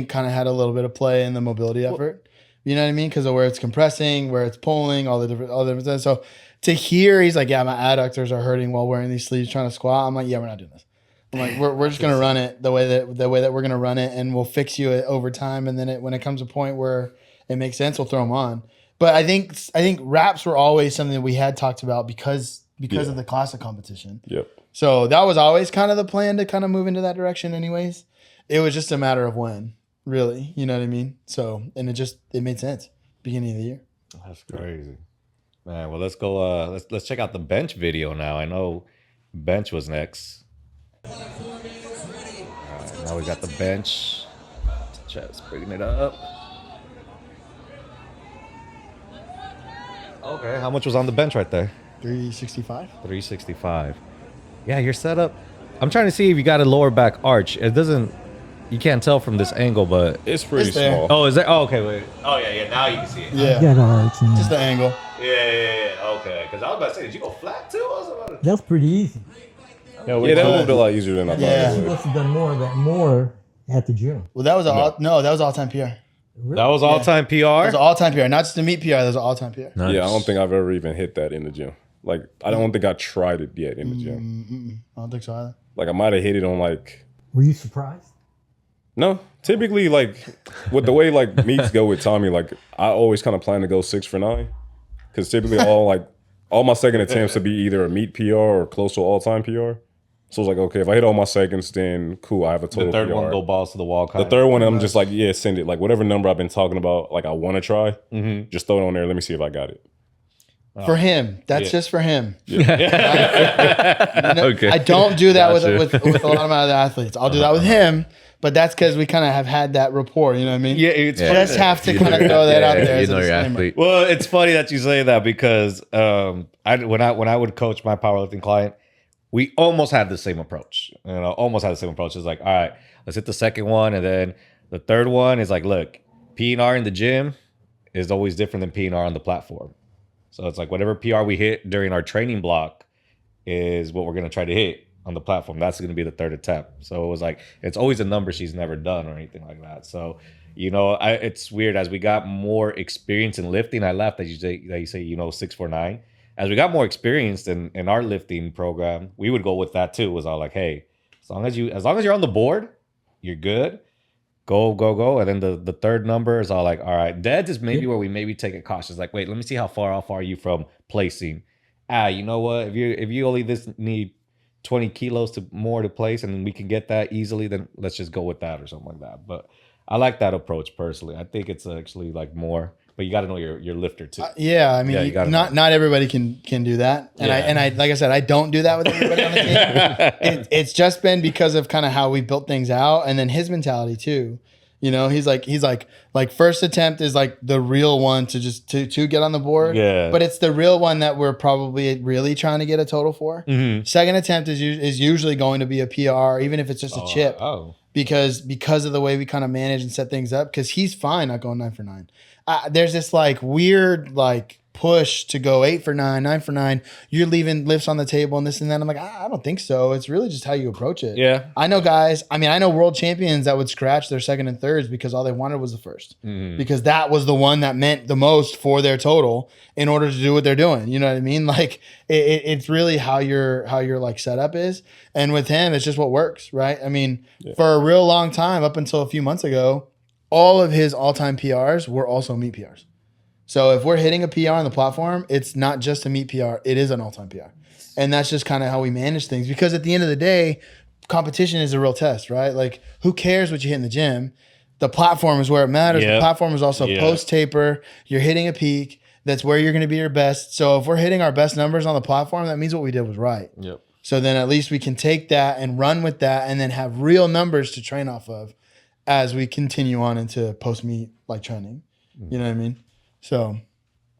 kind of had a little bit of play in the mobility effort. You know what I mean? Because of where it's compressing, where it's pulling, all the different things. So to hear, he's like, yeah, my adductors are hurting while wearing these sleeves trying to squat. I'm like, yeah, we're not doing this. I'm like, we're just gonna run it the way that we're gonna run it, and we'll fix you over time. And then when it comes to a point where it makes sense, we'll throw them on. But I think wraps were always something that we had talked about because of the classic competition. Yep. So that was always kind of the plan to kind of move into that direction anyways. It was just a matter of when, really. You know what I mean? So, and it made sense beginning of the year. That's crazy. Man, well, let's go. Let's check out the bench video now. I know bench was next. All right, now we got the bench. Chest, bringing it up. Okay, how much was on the bench right there? 365. 365. Yeah, your setup. I'm trying to see if you got a lower back arch. It doesn't. You can't tell from this angle, but It's pretty It's there. small. oh, is there? Oh, okay, wait. Oh, yeah. Now you can see it. Yeah. Yeah, no, it's, Just the angle. Yeah. Okay, because I was about to say, did you go flat too? I was about to... that's pretty easy. Yeah, that moved a lot easier than I thought Yeah. it You would. must have done more at the gym. Well, that was that was all-time PR. That was all-time PR. That was an all-time PR, not just a meet PR. That was an all-time PR. Nice. Yeah, I don't think I've ever even hit that in the gym. Like, I don't think I tried it yet in the gym. I don't think so either. Like, I might have hit it on, like, Were you surprised? no. Typically, like, with the way, like, meets go with Tommy, like, I always kind of plan to go 6 for 9. Because typically all my second attempts would be either a meet PR or close to all-time PR. So it's like, okay, if I hit all my seconds, then cool, I have a total The third PR. one go balls to the wall. Kind The third one, I'm just like, yeah, send it. Like, whatever number I've been talking about, like, I want to try, just throw it on there. Let me see if I got it. For him, that's just for him. Okay. I don't do that Gotcha. with a lot of my other athletes. I'll do that with him, but that's because we kind of have had that rapport. You know what I mean? Yeah, it's Just have to kind of throw that out there. You as a know your disclaimer. athlete. Well, it's funny that you say that because when I would coach my powerlifting client, we almost had the same approach. Almost had the same approach. It's like, all right, let's hit the second one, and then the third one is like, look, P&R in the gym is always different than P&R on the platform. So it's like whatever PR we hit during our training block is what we're gonna try to hit on the platform. That's gonna be the third attempt. So it was like it's always a number she's never done or anything like that. So it's weird as we got more experience in lifting. I laughed that you say 6 for 9. As we got more experienced in our lifting program, we would go with that too. It was all like, hey, as long as you're on the board, you're good. Go. And then the third number is all like, all right, dead is maybe where we maybe take it cautious. Like, wait, let me see how far are you from placing? You know what? If you only need 20 kilos more to place and we can get that easily, then let's just go with that or something like that. But I like that approach personally. I think it's actually like more, but you got to know your lifter too. Yeah, I mean, you gotta not everybody can do that, and I like I said, I don't do that with everybody on the team. It's just been because of kind of how we built things out, and then his mentality too. You know, he's like first attempt is like the real one to get on the board. Yeah. But it's the real one that we're probably really trying to get a total for. Mm-hmm. Second attempt is usually going to be a PR, even if it's just a chip. Because of the way we kind of manage and set things up, because he's fine not going 9 for 9. There's this like weird like push to go 8 for 9, 9 for 9. You're leaving lifts on the table and this and that. I'm like, I don't think so. It's really just how you approach it. Yeah. I know guys. I mean, I know world champions that would scratch their second and thirds because all they wanted was the first, because that was the one that meant the most for their total in order to do what they're doing. You know what I mean? Like it's really how your like setup is. And with him, it's just what works, right? I mean, for a real long time, up until a few months ago, all of his all-time PRs were also meet PRs. So if we're hitting a PR on the platform, it's not just a meet PR, it is an all-time PR. And that's just kind of how we manage things, because at the end of the day, competition is a real test, right? Like, who cares what you hit in the gym? The platform is where it matters. Yep. The platform is also post-taper. You're hitting a peak. That's where you're going to be your best. So if we're hitting our best numbers on the platform, that means what we did was right. Yep. So then at least we can take that and run with that and then have real numbers to train off of as we continue on into post-meet like training. You know what I mean? So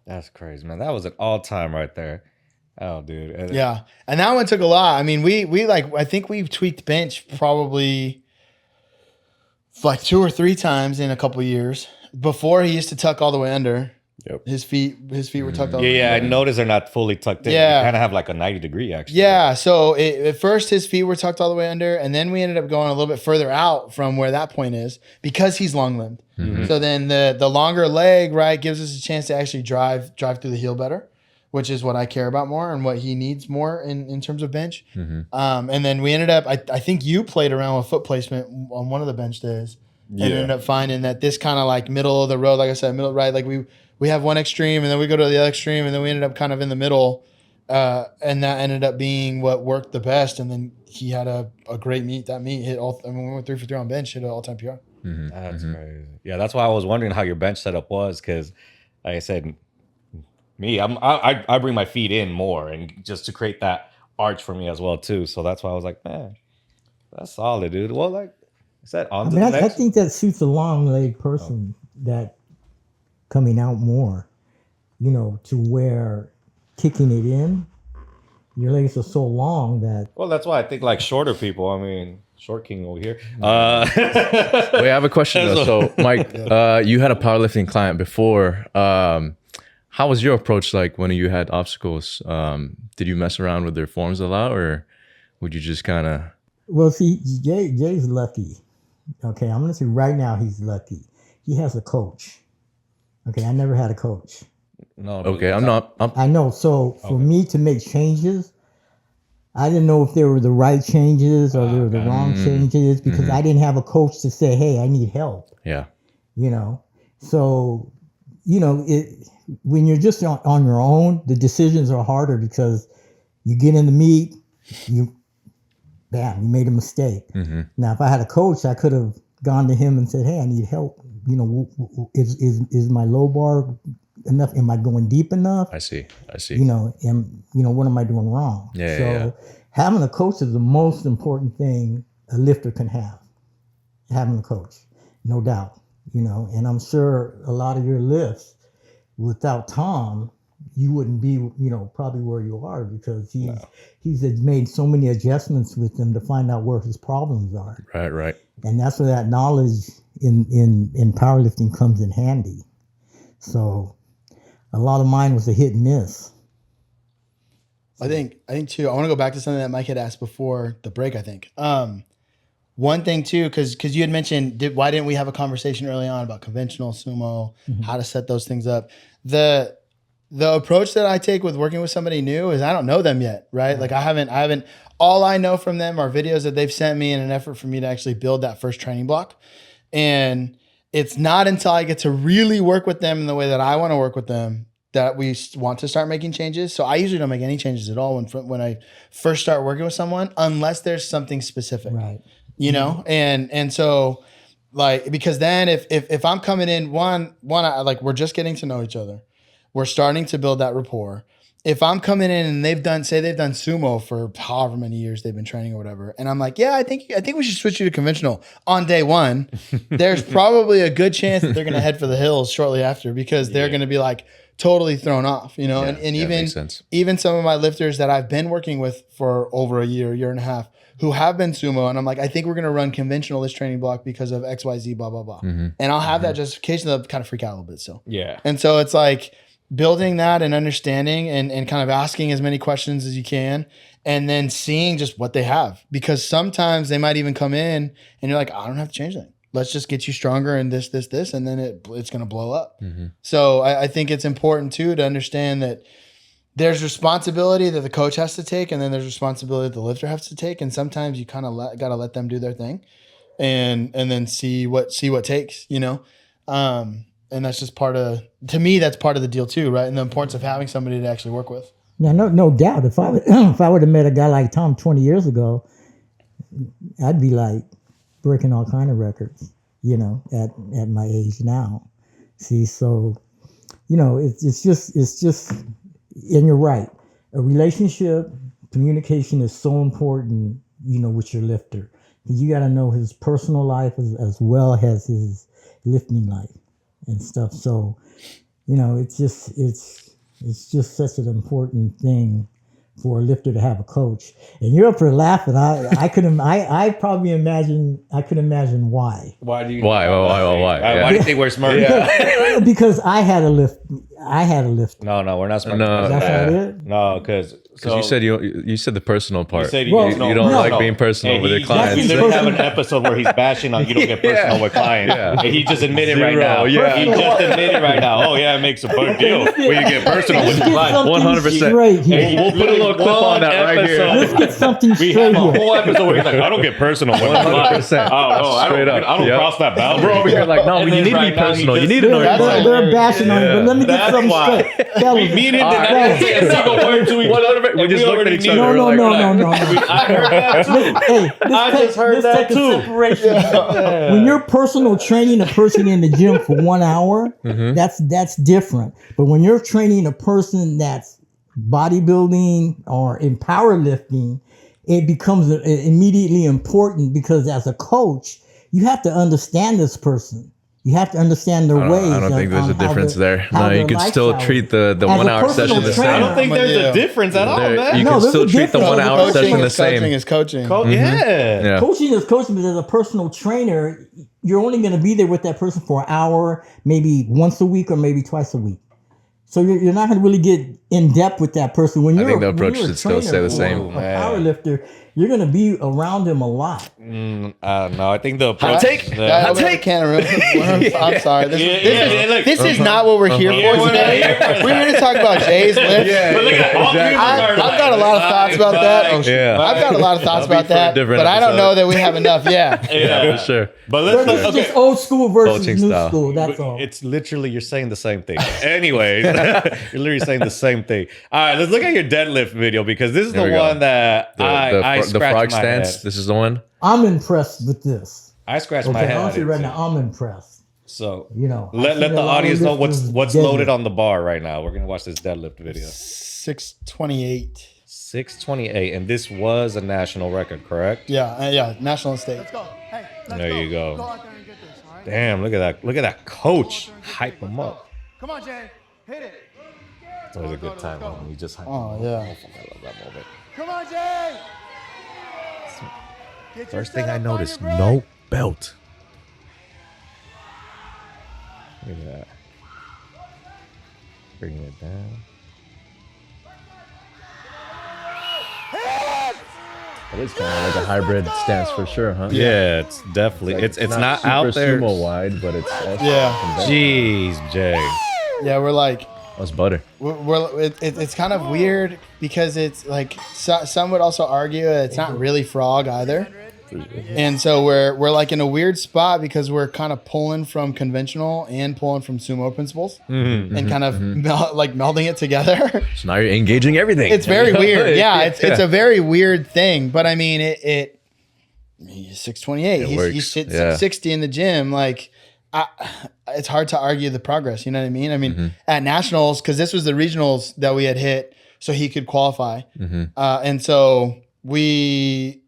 That's crazy, man. That was an all-time right there. Oh, dude. yeah, and that one took a lot. I mean, we like I think we've tweaked bench probably like 2 or 3 times in a couple of years. Before he used to tuck all the way under. Yep. His feet were tucked all the way Yeah, I under. noticed they're not fully tucked in. Yeah. You kind of have like a 90-degree, actually. Yeah, so at first his feet were tucked all the way under, and then we ended up going a little bit further out from where that point is because he's long limbed. So then the longer leg, right, gives us a chance to actually drive through the heel better, which is what I care about more and what he needs more in terms of bench. And then we ended up, I think you played around with foot placement on one of the bench days, and ended up finding that this kind of like middle of the road, like I said, middle right, like we have one extreme and then we go to the other extreme and then we ended up kind of in the middle. And that ended up being what worked the best. And then he had a great meet. That meet hit all. I mean, we went 3 for 3 on bench, hit an all-time PR. That's crazy. Yeah, that's why I was wondering how your bench setup was, because, like I said, me, I bring my feet in more, and just to create that arch for me as well too. So that's why I was like, man, that's solid, dude. Well, like I said, on to the I next. think that suits a long leg person that coming out more, you know, to where kicking it in, your legs are so long that. Well, that's why I think like shorter people. I mean, short king over here. Wait, I have a question though. So, Mike, you had a powerlifting client before. How was your approach like when you had obstacles? Did you mess around with their forms a lot, or would you just kind of? Well, see, Jay's lucky. Okay, I'm gonna say right now he's lucky. He has a coach. Okay, I never had a coach. No. Okay, I'm not. I know. So for me to make changes, I didn't know if they were the right changes or they were the wrong changes because I didn't have a coach to say, "Hey, I need help." Yeah. You know, so you know when you're just on your own, the decisions are harder because you get in the meet, you made a mistake. Now, if I had a coach, I could have gone to him and said, "Hey, I need help. You know, is my low bar enough? Am I going deep enough? I see. You know, what am I doing wrong?" So having a coach is the most important thing a lifter can have. Having a coach, no doubt. You know, and I'm sure a lot of your lifts without Tom, you wouldn't be, probably where you are because he's made so many adjustments with them to find out where his problems are. Right. And that's where that knowledge in powerlifting comes in handy. So a lot of mine was a hit and miss. I think too, I want to go back to something that Mike had asked before the break, I think. One thing too, because you had mentioned, why didn't we have a conversation early on about conventional sumo, how to set those things up? The approach that I take with working with somebody new is I don't know them yet, right? Like I haven't, all I know from them are videos that they've sent me in an effort for me to actually build that first training block. And it's not until I get to really work with them in the way that I want to work with them that we want to start making changes. So I usually don't make any changes at all when I first start working with someone, unless there's something specific, Right. you know? And so like, because then if I'm coming in, one, we're just getting to know each other. We're starting to build that rapport. If I'm coming in and they've done sumo for however many years they've been training or whatever, and I'm like, yeah, I think we should switch you to conventional on day one, there's probably a good chance that they're going to head for the hills shortly after because they're going to be like totally thrown off, you know? And even some of my lifters that I've been working with for over a year and a half, who have been sumo, and I'm like, I think we're going to run conventional this training block because of XYZ, blah, blah, blah. And I'll have that justification. They'll kind of freak out a little bit still. Yeah. And so it's like building that and understanding and kind of asking as many questions as you can and then seeing just what they have. Because sometimes they might even come in and you're like, I don't have to change anything. Let's just get you stronger in this, and then it's going to blow up. So I think it's important too to understand that there's responsibility that the coach has to take, and then there's responsibility that the lifter has to take. And sometimes you kind of got to let them do their thing, and then see what takes, you know. And that's just to me, that's part of the deal too, right? And the importance of having somebody to actually work with. Yeah, no doubt. If I would have met a guy like Tom 20 years ago, I'd be like breaking all kind of records, you know, at my age now. See, so you know, it's just. And you're right. A relationship, communication is so important, you know, with your lifter. You got to know his personal life as well as his lifting life. and stuff. So, you know, it's just such an important thing for a lifter to have a coach. And you're up for laughing. I could imagine why. Why do you? Why? Why do you think we're smart? Because I had a lift. No, we're not smart. No. That's how it is? No, because You said you said the personal part. You said you don't like being personal with your clients. He literally have an episode where he's bashing on you don't get personal with clients. Yeah. And he just admitted right now. Yeah. He just admitted right now. Oh yeah, it makes a big deal when you get personal with your clients. 100%. We'll put a little clip on that right here. Let's get something We straight have a here. whole episode where he's like, I don't get personal with my clients. 100%. I don't cross that boundary. Bro, over here like, no, And you then need to right be now he personal. You just- need to know your That's client. They're bashing on it, but let me get That's something why. straight. Fellas, Me and him did not fellas. say a single word to each other. We just looked at each other. No, no, like, no. I heard that too. Hey, I just heard that too. Separation. When you're personal training a person in the gym for 1 hour, that's different. But when you're training a person that's bodybuilding or in powerlifting, it becomes immediately important because as a coach, you have to understand this person. You have to understand their ways. I don't think there's a difference there. how No, you their can still lifestyle treat is. the As a 1 hour personal session the trainer- I same. don't think there's a difference at all, man. You No, can there's still a treat the difference. 1 hour Coaching session the is coaching same. is coaching. Yeah. Coaching is coaching, but as a personal trainer, you're only going to be there with that person for an hour, maybe once a week or maybe twice a week. So you're not going to really get in depth with that person. When you're, think the when approach you're a should still stay the trainer same. or a powerlifter, you're going to be around them a lot. No, I think the approach. Hot take. Yeah. I'm sorry. Look. This is not what we're here Yeah, for we're today. not here for We're here to talk about Jay's lift. But look at all three of us are I've like, got a lot of thoughts about that. Yeah. I've got a lot of thoughts That'll be about for a that, different but I don't episode. know that we have enough. Yeah. Yeah, For sure. But let's It's okay. just old school versus Coaching new style. school. That's all. It's literally you're saying the same thing. Anyways, you're literally saying the same thing. All right, let's look at your deadlift video because this is Here the we go. one that I The scratched frog my stance. head. This is the one. I'm impressed with this. I scratched my Okay, head. honestly, right now, I'm impressed. So You know, let I've seen the a lot of audience know lifters what's deadlift. loaded on the bar right now. We're gonna watch this deadlift video. 628. 628, and this was a national record, correct? Yeah. National and state. Let's go. Hey, let's There go. you go. Go out there and get this, all right? Damn, look at that! Look at that coach hype him up. Come on, Jay. Hit it. It's always a good time when you just hype him Oh up. yeah. I love that moment. Come on, Jay. Get your First thing set I up on noticed, your break. no belt. Look at that. Bringing it down. It is kind of like a hybrid stance for sure, huh? Yeah, it's definitely it's not out there. Super sumo wide, but it's also Yeah. Jeez, Jay. Yeah, we're like, That's butter. it's kind of weird because it's like some would also argue it's not really frog either, and so we're like in a weird spot because we're kind of pulling from conventional and pulling from sumo principles and kind of melding it together. So now you're engaging everything. It's very weird. Yeah, it's a very weird thing, but I mean he's 628. He's works. hit Yeah. 660 in the gym. Like, it's hard to argue the progress. You know what I mean? I mean, at nationals, because this was the regionals that we had hit, so he could qualify, and so we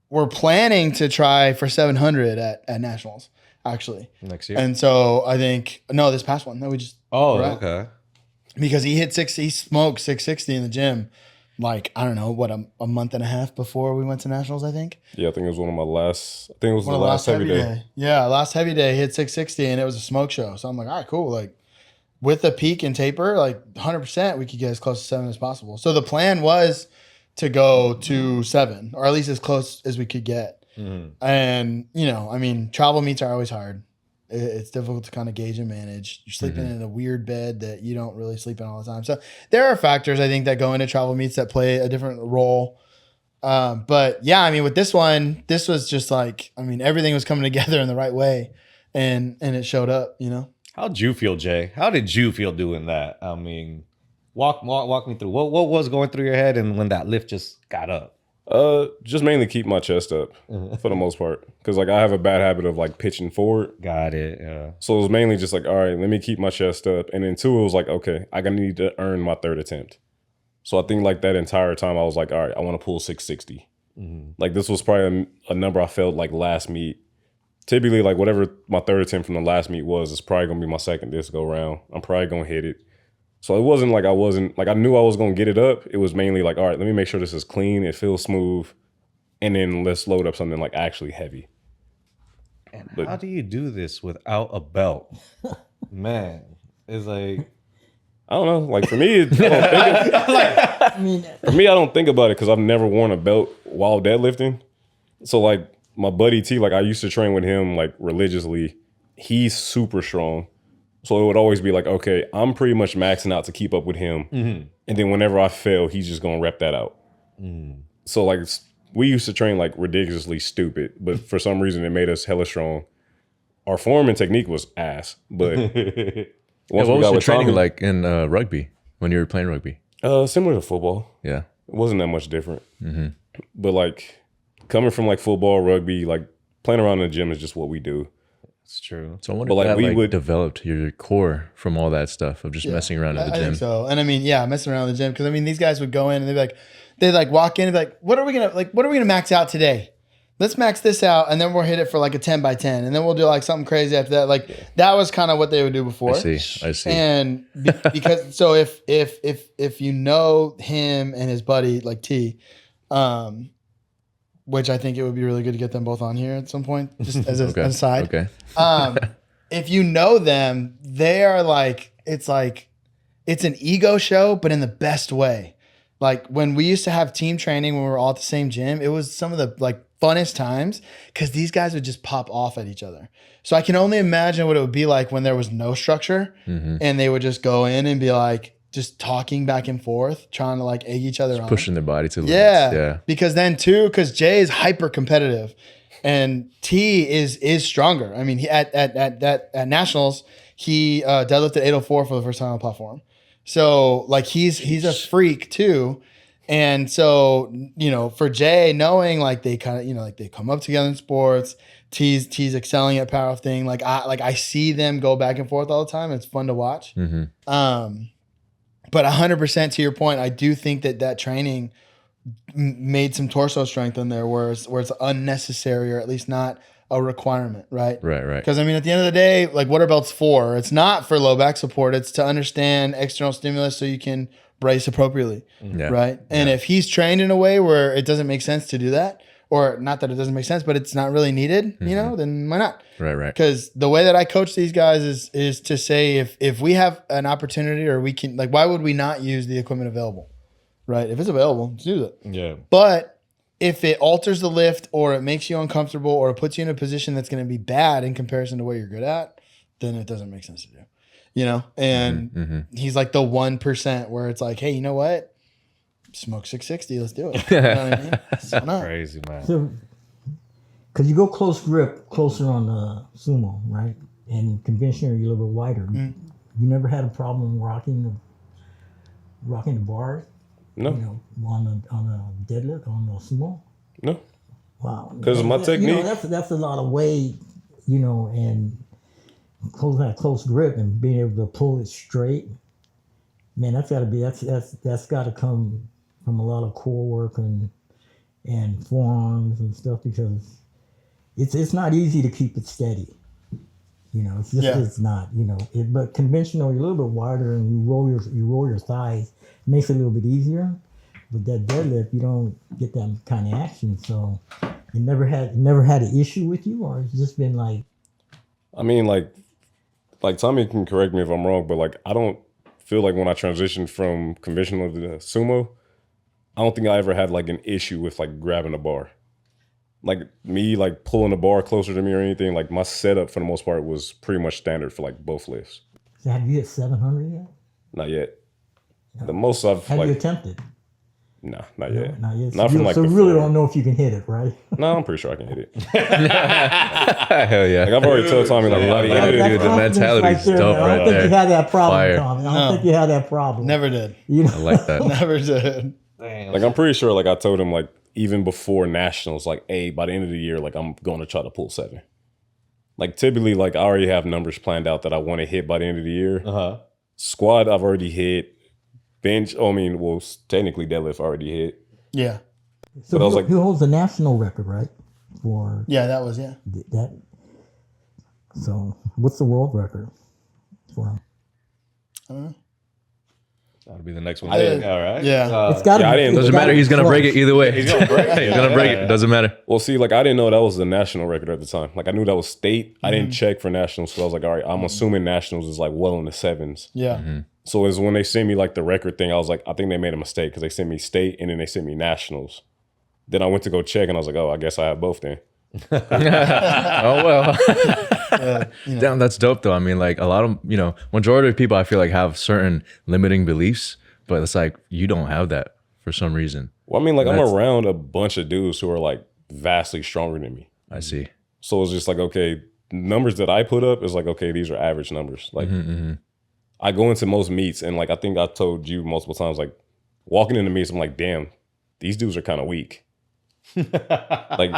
were planning to try for 700 at nationals actually. Next year. And so I think this past one that we just Oh, okay. because he smoked 660 in the gym, like, I don't know, what, a month and a half before we went to nationals, I think. Yeah, I think it was one of my last. I think it was One the of the last heavy day. Yeah, last heavy day, he hit 660 and it was a smoke show. So I'm like, all right, cool. Like, with the peak and taper, like 100%, we could get as close to 7 as possible. So the plan was to go to 7, or at least as close as we could get. And, I mean, travel meets are always hard. It's difficult to kind of gauge and manage. You're sleeping in a weird bed that you don't really sleep in all the time. So there are factors, I think, that go into travel meets that play a different role. But yeah, I mean, with this one, this was just like, I mean, everything was coming together in the right way, and it showed up, How'd you feel, Jay? How did you feel doing that? I mean, walk me through. What was going through your head and when that lift just got up? Just mainly keep my chest up for the most part, because like I have a bad habit of like pitching forward. Got it. Yeah. So it was mainly just like, all right, let me keep my chest up, and then 2, it was like, okay, I gonna need to earn my 3rd attempt. So I think like that entire time I was like, all right, I want to pull 660. Like this was probably a number I felt like last meet typically like whatever my third attempt from the last meet was, it's probably gonna be my second this go round. I'm probably gonna hit it. So it wasn't like I knew I was gonna get it up. It was mainly like, all right, let me make sure this is clean, it feels smooth, and then let's load up something like actually heavy. And how do you do this without a belt? Man, it's like, I don't know. Like for me, I don't think about it because I've never worn a belt while deadlifting. So like my buddy T, like I used to train with him like religiously. He's super strong. So it would always be like, okay, I'm pretty much maxing out to keep up with him. Mm-hmm. And then whenever I fail, he's just going to rep that out. Mm. So like we used to train like ridiculously stupid, but for some reason it made us hella strong. Our form and technique was ass, but what was your training Tommy, like in rugby when you were playing rugby? Similar to football. Yeah. It wasn't that much different. Mm-hmm. But like coming from like football, rugby, like playing around in the gym is just what we do. It's true. So I wonder if that like developed your core from all that stuff of just messing around in the gym. I think so. And I mean, messing around in the gym. Because I mean, these guys would go in and they'd like walk in and be like, what are we gonna max out today? Let's max this out, and then we'll hit it for like a 10 by 10, and then we'll do like something crazy after that. Like that was kind of what they would do before. I see. And because so if you know him and his buddy like T, which I think it would be really good to get them both on here at some point, just as an aside. Okay. If you know them, they are like it's an ego show, but in the best way. Like when we used to have team training when we were all at the same gym, it was some of the like funnest times because these guys would just pop off at each other. So I can only imagine what it would be like when there was no structure and they would just go in and be like just talking back and forth, trying to like egg each other on. Pushing their body to the limits. Yeah. Because then too, because Jay is hyper competitive and T is stronger. I mean, he at nationals, he deadlifted 804 for the first time on the platform. So like he's a freak too. And so, you know, for Jay, knowing like they kind of, you know, like they come up together in sports, T's excelling at powerlifting. Like I see them go back and forth all the time. It's fun to watch. Mm-hmm. But 100% to your point, I do think that training made some torso strength in there where it's unnecessary or at least not a requirement, right? Right. Because I mean, at the end of the day, like what are belts for? It's not for low back support. It's to understand external stimulus so you can brace appropriately, right? And if he's trained in a way where it doesn't make sense to do that, or not that it doesn't make sense, but it's not really needed, you know, then why not? Right. Because the way that I coach these guys is to say if we have an opportunity or we can, like, why would we not use the equipment available, right? If it's available, let's do it. Yeah. But if it alters the lift or it makes you uncomfortable or it puts you in a position that's going to be bad in comparison to what you're good at, then it doesn't make sense to do. You know, and he's like the 1% where it's like, hey, you know what? Smoke 660. Let's do it. You know what I mean? Why not? Crazy, man. So, because you go close grip, closer on the sumo, right? And conventional, you're a little bit wider. You never had a problem rocking the bars? No. You know, on a deadlift, on the sumo? No. Wow. Because of my technique. You know, that's a lot of weight, you know, and close grip and being able to pull it straight, man, that's got to come from a lot of core work and forearms and stuff because it's not easy to keep it steady. You know, it's just it's not. You know, but conventional, you're a little bit wider and you roll your thighs, it makes it a little bit easier. With that deadlift, you don't get that kind of action, so it never had an issue with you, or it's just been like. I mean, like Tommy can correct me if I'm wrong, but like I don't feel like when I transitioned from conventional to sumo, I don't think I ever had like an issue with like grabbing a bar. Like me like pulling a bar closer to me or anything, like my setup for the most part was pretty much standard for like both lifts. So have you hit 700 yet? Not yet. No. The most I've have you attempted? No, not yet. Not yet. Not from like so you really don't know if you can hit it, right? No, I'm pretty sure I can hit it. Hell yeah. Like I've already told Tommy like dude, the mentality's dope I don't think you had that problem, Tommy. I don't think you had that problem. Never did. You know? I like that. Never did. Damn. Like I'm pretty sure like I told him like even before nationals, like, hey, by the end of the year, like I'm going to try to pull 7. Like typically, like I already have numbers planned out that I want to hit by the end of the year. Squat, I've already hit. Bench, technically deadlift already hit. Yeah. So who holds the national record, right? For that was that. So what's the world record for him? That'll be the next one. I didn't- All right. Yeah. It's got to yeah, I didn't- Doesn't matter. He's gonna break it either way. He's gonna break it. He's gonna break it. Doesn't matter. Well, see, like I didn't know that was the national record at the time. Like I knew that was state. I didn't check for nationals, so I was like, all right, I'm assuming nationals is like well in the 7s. Yeah. So it's when they sent me like the record thing, I was like, I think they made a mistake because they sent me state and then they sent me nationals. Then I went to go check and I was like, oh, I guess I have both then. Oh well. Damn, that's dope though. I mean, like a lot of majority of people I feel like have certain limiting beliefs, but it's like you don't have that for some reason. Well, I mean, like I'm That's- around a bunch of dudes who are like vastly stronger than me. I see. So it's just like, okay, numbers that I put up is like, okay, these are average numbers. Like I go into most meets and like I think I told you multiple times, like walking into meets, I'm like, damn, these dudes are kind of weak. Like,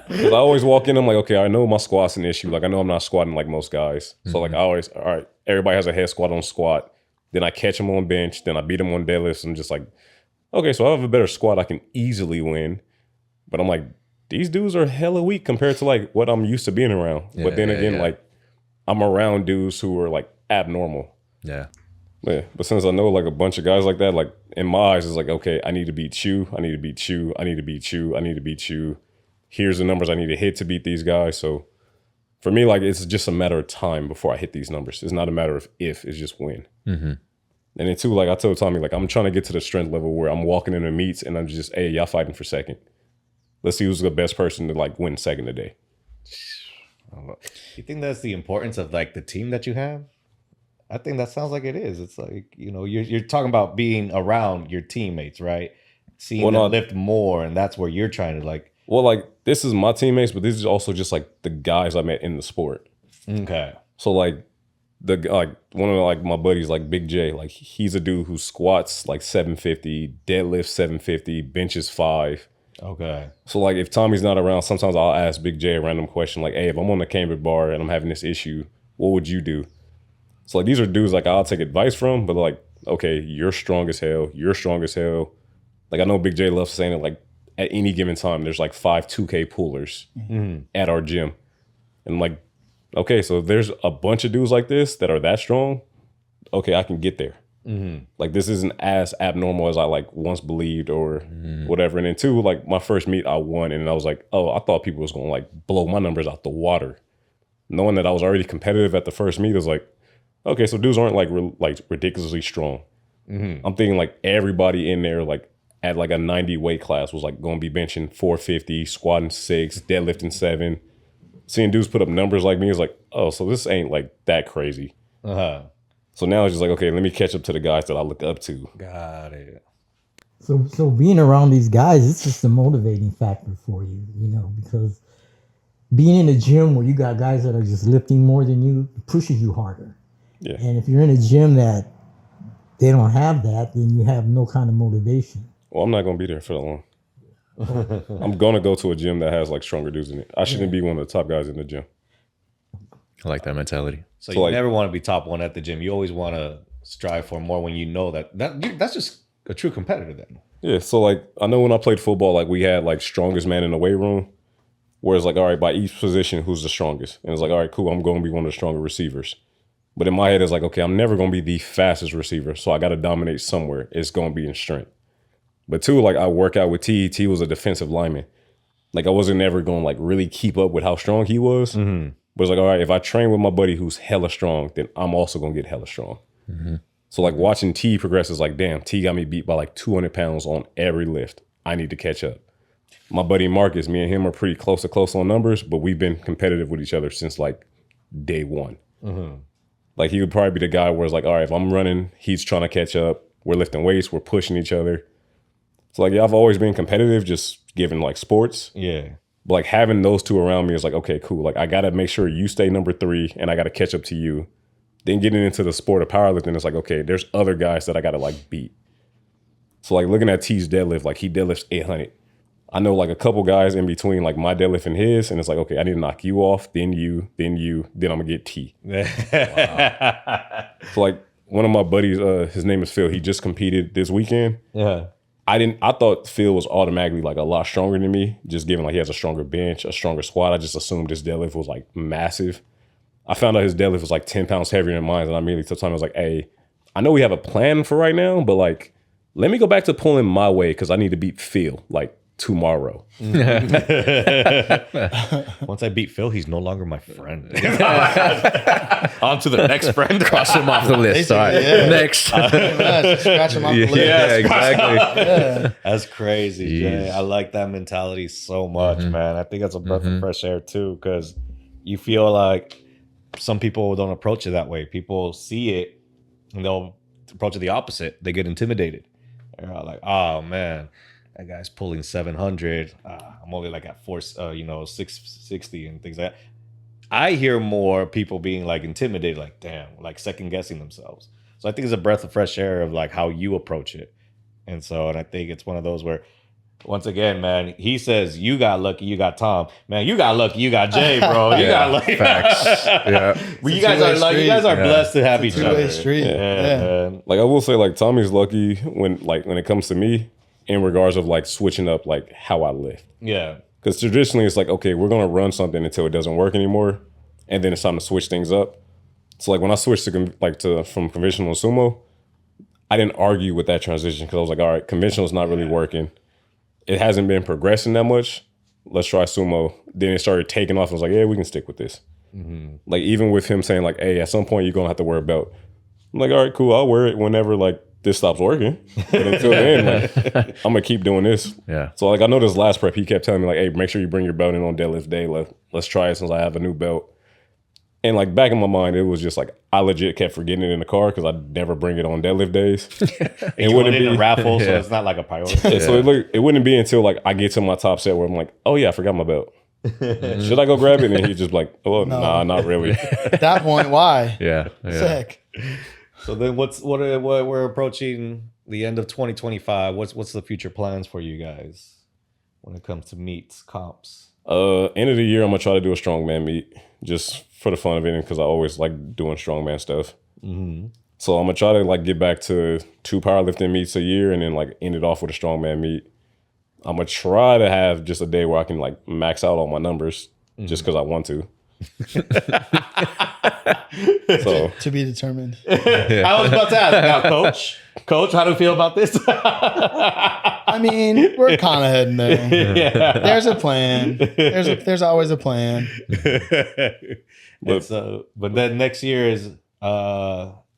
because I always walk in, I'm like, okay, I know my squat's an issue. Like, I know I'm not squatting like most guys. So, like, I always, all right, everybody has a head squat on squat. Then I catch them on bench. Then I beat them on deadlifts. I'm just like, okay, so I have a better squat. I can easily win. But I'm like, these dudes are hella weak compared to like what I'm used to being around. But then again, like, I'm around dudes who are like abnormal. Yeah. Yeah, but since I know like a bunch of guys like that, like in my eyes, it's like, okay, I need to beat you. I need to beat you. I need to beat you. I need to beat you. Here's the numbers I need to hit to beat these guys. So for me, like it's just a matter of time before I hit these numbers. It's not a matter of if, it's just when. And then too, like I told Tommy, like I'm trying to get to the strength level where I'm walking into meets and I'm just, hey, y'all fighting for second. Let's see who's the best person to like win second today. You think that's the importance of like the team that you have? I think that sounds like it is. It's like, you're talking about being around your teammates, right? Seeing them lift more, and that's where you're trying to like. Well, like this is my teammates, but this is also just like the guys I met in the sport. Okay. So like one of like my buddies, like Big J, like he's a dude who squats like 750, deadlifts 750, benches 5. Okay. So like if Tommy's not around, sometimes I'll ask Big J a random question like, hey, if I'm on the camber bar and I'm having this issue, what would you do? So like these are dudes like I'll take advice from, but like, okay, you're strong as hell. You're strong as hell. Like I know Big J loves saying it, like at any given time, there's like 5 2K pullers at our gym. And like, okay, so if there's a bunch of dudes like this that are that strong, okay, I can get there. Like this isn't as abnormal as I like once believed or whatever. And then too, like my first meet I won and I was like, oh, I thought people was gonna like blow my numbers out the water. Knowing that I was already competitive at the first meet, is like, okay, so dudes aren't like ridiculously strong. I'm thinking like everybody in there like at like a 90 weight class was like going to be benching 450, squatting 6, deadlifting 7. Seeing dudes put up numbers like me is like, oh, so this ain't like that crazy. So now it's just like, okay, let me catch up to the guys that I look up to. Got it. So being around these guys, it's just a motivating factor for you, because being in a gym where you got guys that are just lifting more than you pushes you harder. Yeah. And if you're in a gym that they don't have that, then you have no kind of motivation. Well, I'm not going to be there for that long. I'm going to go to a gym that has like stronger dudes in it. I shouldn't be one of the top guys in the gym. I like that mentality. So So, you like- never want to be top one at the gym. You always want to strive for more when you know that's just a true competitor then. Yeah, so like I know when I played football, like we had like strongest man in the weight room. Whereas like, all right, by each position, who's the strongest? And it's like, all right, cool, I'm going to be one of the stronger receivers. But in my head, it's like, okay, I'm never going to be the fastest receiver, so I got to dominate somewhere. It's going to be in strength. But two, like I work out with T. T was a defensive lineman. Like I wasn't ever going to like really keep up with how strong he was. But it's like, all right, if I train with my buddy who's hella strong, then I'm also going to get hella strong. So like watching T progress is like, damn, T got me beat by like 200 pounds on every lift. I need to catch up. My buddy Marcus, me and him are pretty close on numbers, but we've been competitive with each other since like day one. Like he would probably be the guy where it's like, all right, if I'm running, he's trying to catch up. We're lifting weights, we're pushing each other. So like, yeah, I've always been competitive, just given like sports. Yeah. But like having those two around me is like, okay, cool. Like I got to make sure you stay number 3 and I got to catch up to you. Then getting into the sport of powerlifting, it's like, okay, there's other guys that I got to like beat. So like looking at T's deadlift, like he deadlifts 800. I know like a couple guys in between like my deadlift and his, and it's like, okay, I need to knock you off, then you, then I'm gonna get T. So like one of my buddies, his name is Phil. He just competed this weekend. Yeah. I thought Phil was automatically like a lot stronger than me, just given like he has a stronger bench, a stronger squat. I just assumed his deadlift was like massive. I found out his deadlift was like 10 pounds heavier than mine, and I immediately took time. I was like, hey, I know we have a plan for right now, but like, let me go back to pulling my weight because I need to beat Phil like tomorrow. Once I beat Phil, he's no longer my friend. On to the next friend. Cross him off the list. All right. Yeah. Next. Scratch him off the list. Yeah, exactly. That's crazy, Jay. I like that mentality so much, man. I think that's a breath of fresh air too, because you feel like some people don't approach it that way. People see it and they'll approach it the opposite. They get intimidated. They're like, oh man, that guy's pulling 700. I'm only like at 660 and things like that. I hear more people being like intimidated, like damn, like second guessing themselves. So I think it's a breath of fresh air of like how you approach it. And I think it's one of those where, once again, man, he says you got lucky, you got Tom. Man, you got lucky, you got Jay, bro. You got lucky. Facts. Yeah. Well, you guys are like, you guys are blessed to have each other. Two-way street. Yeah. Like I will say, like Tommy's lucky when it comes to me in regards of like switching up like how I lift. Yeah. Because traditionally it's like, okay, we're gonna run something until it doesn't work anymore, and then it's time to switch things up. So like when I switched from conventional to sumo, I didn't argue with that transition because I was like, all right, conventional is not really working. It hasn't been progressing that much. Let's try sumo. Then it started taking off. I was like, yeah, we can stick with this. Like even with him saying like, hey, at some point you're gonna have to wear a belt. I'm like, all right, cool. I'll wear it whenever like this stops working. But until then, like, I'm gonna keep doing this. Yeah. So like I know this last prep, he kept telling me like, hey, make sure you bring your belt in on deadlift day. Let's try it since I have a new belt. And like back in my mind, it was just like I legit kept forgetting it in the car because I'd never bring it on deadlift days. It wouldn't be a raffle, so it's not like a priority. So it wouldn't be until like I get to my top set where I'm like, oh yeah, I forgot my belt. Should I go grab it? And he's just like, oh nah, not really. At that point, why? Yeah. Sick. So then what we're approaching the end of 2025. What's the future plans for you guys when it comes to meets, comps? End of the year, I'm gonna try to do a strongman meet just for the fun of it because I always like doing strongman stuff. So I'm gonna try to like get back to 2 powerlifting meets a year and then like end it off with a strongman meet. I'm gonna try to have just a day where I can like max out all my numbers just because I want to. So To be determined. I was about to ask now, Coach, how do you feel about this? I mean, we're kind of heading there. Yeah. There's a plan. There's always a plan. But then next year is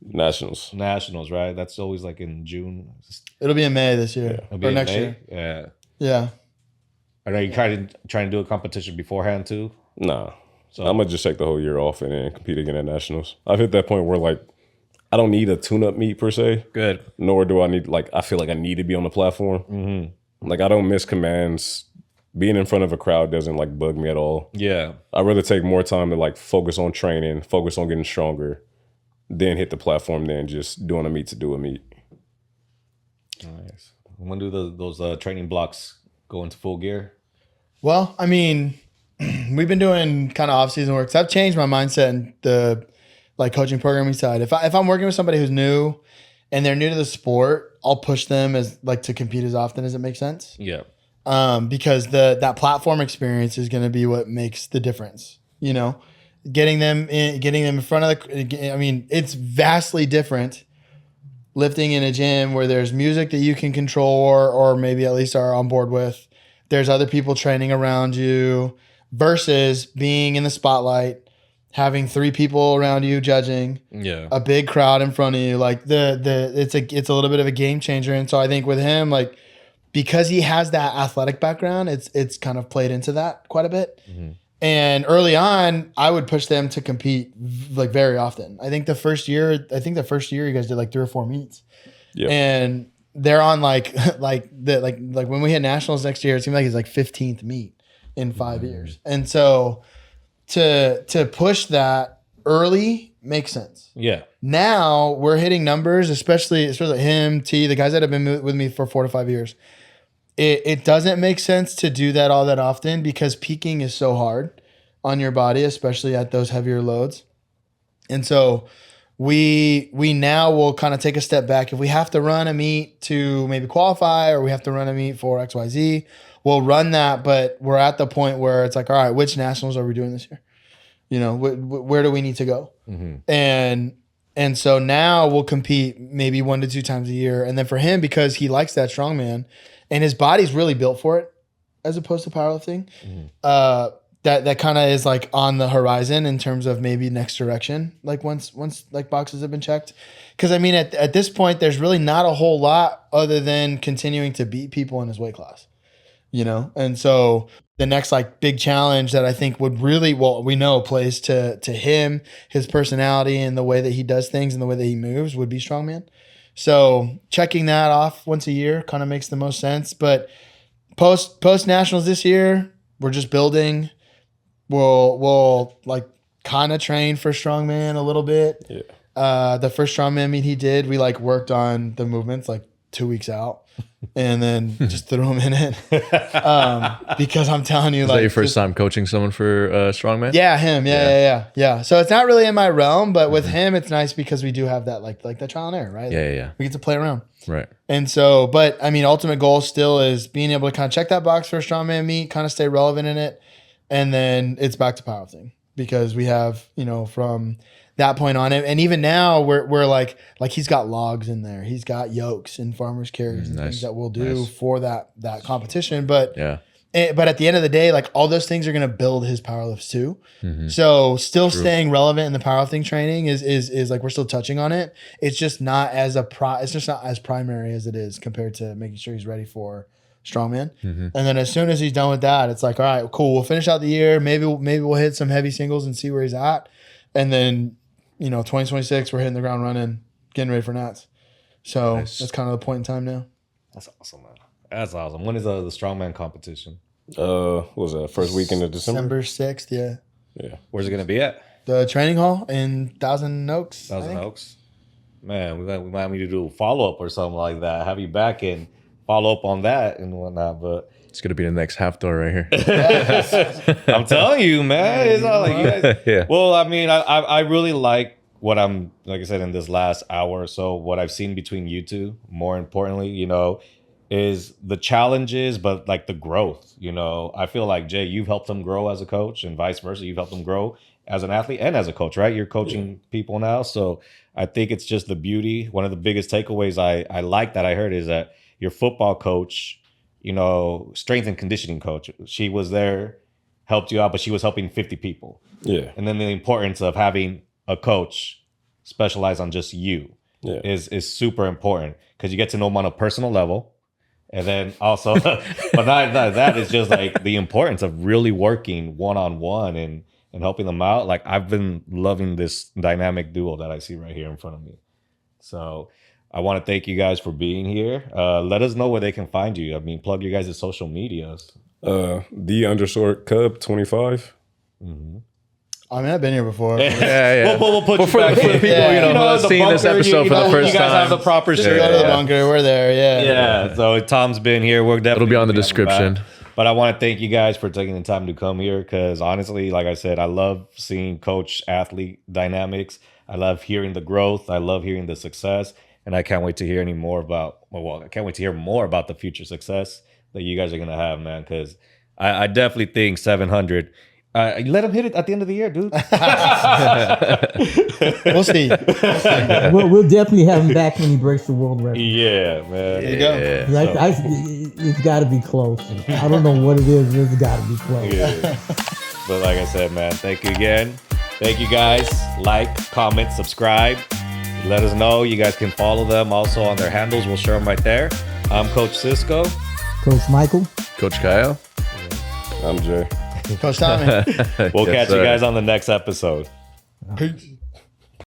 nationals. nationals, right? That's always like in June. It'll be in May this year It'll be or in next May? year. Yeah. Yeah. Are you trying to do a competition beforehand too? Nah. So I'm gonna just take the whole year off and then compete again at nationals. I've hit that point where like I don't need a tune-up meet per se. good. Nor do I need I feel like I need to be on the platform. Like I don't miss commands. Being in front of a crowd doesn't like bug me at all. Yeah. I'd rather take more time to like focus on training, focus on getting stronger, then hit the platform than just doing a meet to do a meet. Nice. When do those training blocks go into full gear? Well, I mean, we've been doing kind of off-season work. So I've changed my mindset in the like coaching programming side. If I'm working with somebody who's new and they're new to the sport, I'll push them as like to compete as often as it makes sense. Yeah. Because that platform experience is going to be what makes the difference. You know, getting them in front of the. I mean, it's vastly different lifting in a gym where there's music that you can control or maybe at least are on board with. There's other people training around you versus being in the spotlight, having 3 people around you judging, a big crowd in front of you. Like it's a little bit of a game changer. And so I think with him, like because he has that athletic background, it's kind of played into that quite a bit. And early on, I would push them to compete like very often. I think the first year you guys did like 3 or 4 meets. Yeah. And they're on like when we hit nationals next year, it seemed like it's like 15th meet in 5 years. And so to push that early makes sense. Yeah. Now we're hitting numbers, especially him, T, the guys that have been with me for 4 to 5 years. It doesn't make sense to do that all that often because peaking is so hard on your body, especially at those heavier loads. And so we now will kind of take a step back. If we have to run a meet to maybe qualify, or we have to run a meet for XYZ, we'll run that. But we're at the point where it's like, all right, which nationals are we doing this year? You know, where do we need to go? And so now we'll compete maybe 1 to 2 times a year. And then for him, because he likes that strongman and his body's really built for it, as opposed to powerlifting, that kind of is like on the horizon in terms of maybe next direction. Like once like boxes have been checked, because I mean at this point there's really not a whole lot other than continuing to beat people in his weight class, you know. And so the next like big challenge that I think would really, well, we know plays to him, his personality and the way that he does things and the way that he moves would be strongman. So checking that off once a year kind of makes the most sense. But post nationals this year, we're just building. We'll like kind of train for strongman a little bit. Yeah. The first strongman meet he did, we like worked on the movements like 2 weeks out, and then just threw him in it. Because I'm telling you, Is that your first time coaching someone for strongman? Yeah, him. Yeah. So it's not really in my realm, but with him, it's nice because we do have that like that trial and error, right? Yeah. We get to play around. Right. And so, but I mean, ultimate goal still is being able to kind of check that box for a strongman meet, kind of stay relevant in it. And then it's back to powerlifting, because we have, you know, from that point on, and even now we're like he's got logs in there, he's got yokes and farmers carries and things that we'll do for that competition. But but at the end of the day, like all those things are going to build his powerlifts too. So still staying relevant in the powerlifting training is like we're still touching on it. It's just not as it's just not as primary as it is compared to making sure he's ready for strongman. And then as soon as he's done with that, it's like, all right, cool, we'll finish out the year. Maybe we'll hit some heavy singles and see where he's at. And then, you know, 2026, we're hitting the ground running, getting ready for Nats. So that's kind of the point in time now. That's awesome, man. That's awesome. When is the strongman competition? What was that, first weekend of December? December 6th, Yeah. Where's it gonna be at? The training hall in Thousand Oaks. Thousand Oaks. Man, we might need to do a follow up or something like that. Have you back and follow up on that and whatnot. But it's gonna be the next half door right here. I'm telling you, man, it's all like you guys. Yeah. Well, I mean, I really like what I'm, like I said, in this last hour or so, what I've seen between you two. More importantly, you know, is the challenges, but like the growth. You know, I feel like, Jay, you've helped them grow as a coach, and vice versa. You've helped them grow as an athlete and as a coach, right? You're coaching people now, so I think it's just the beauty. One of the biggest takeaways I like that I heard is that your football coach, you know, strength and conditioning coach, she was there, helped you out, but she was helping 50 people. Yeah. And then the importance of having a coach specialize on just you is super important, because you get to know them on a personal level. And then also, but not that, is just like the importance of really working one-on-one and helping them out. Like, I've been loving this dynamic duo that I see right here in front of me. So I want to thank you guys for being here. Let us know where they can find you. I mean, plug your guys' social medias. _Cub25. I mean, I've been here before. Yeah. We'll put you for back the in. people, you know, the seeing this bunker, episode for the first you guys time. have the proper Just shirt. go to the bunker. We're there. Yeah. So Tom's been here. We're definitely It'll be on the gonna have him description. back. But I want to thank you guys for taking the time to come here, because honestly, like I said, I love seeing coach-athlete dynamics. I love hearing the growth. I love hearing the success. And I can't wait to hear more about the future success that you guys are going to have, man, because I definitely think 700. Let him hit it at the end of the year, dude. We'll see. We'll definitely have him back when he breaks the world record. Yeah, man. There you go. It's got to be close. I don't know what it is, but it's got to be close. Yeah. But like I said, man, thank you again. Thank you guys. Like, comment, subscribe. Let us know. You guys can follow them also on their handles. We'll share them right there. I'm Coach Cisco. Coach Michael. Coach Kyle. I'm Jay. Coach Tommy. We'll Yes, catch you sir. guys on the next episode. Peace.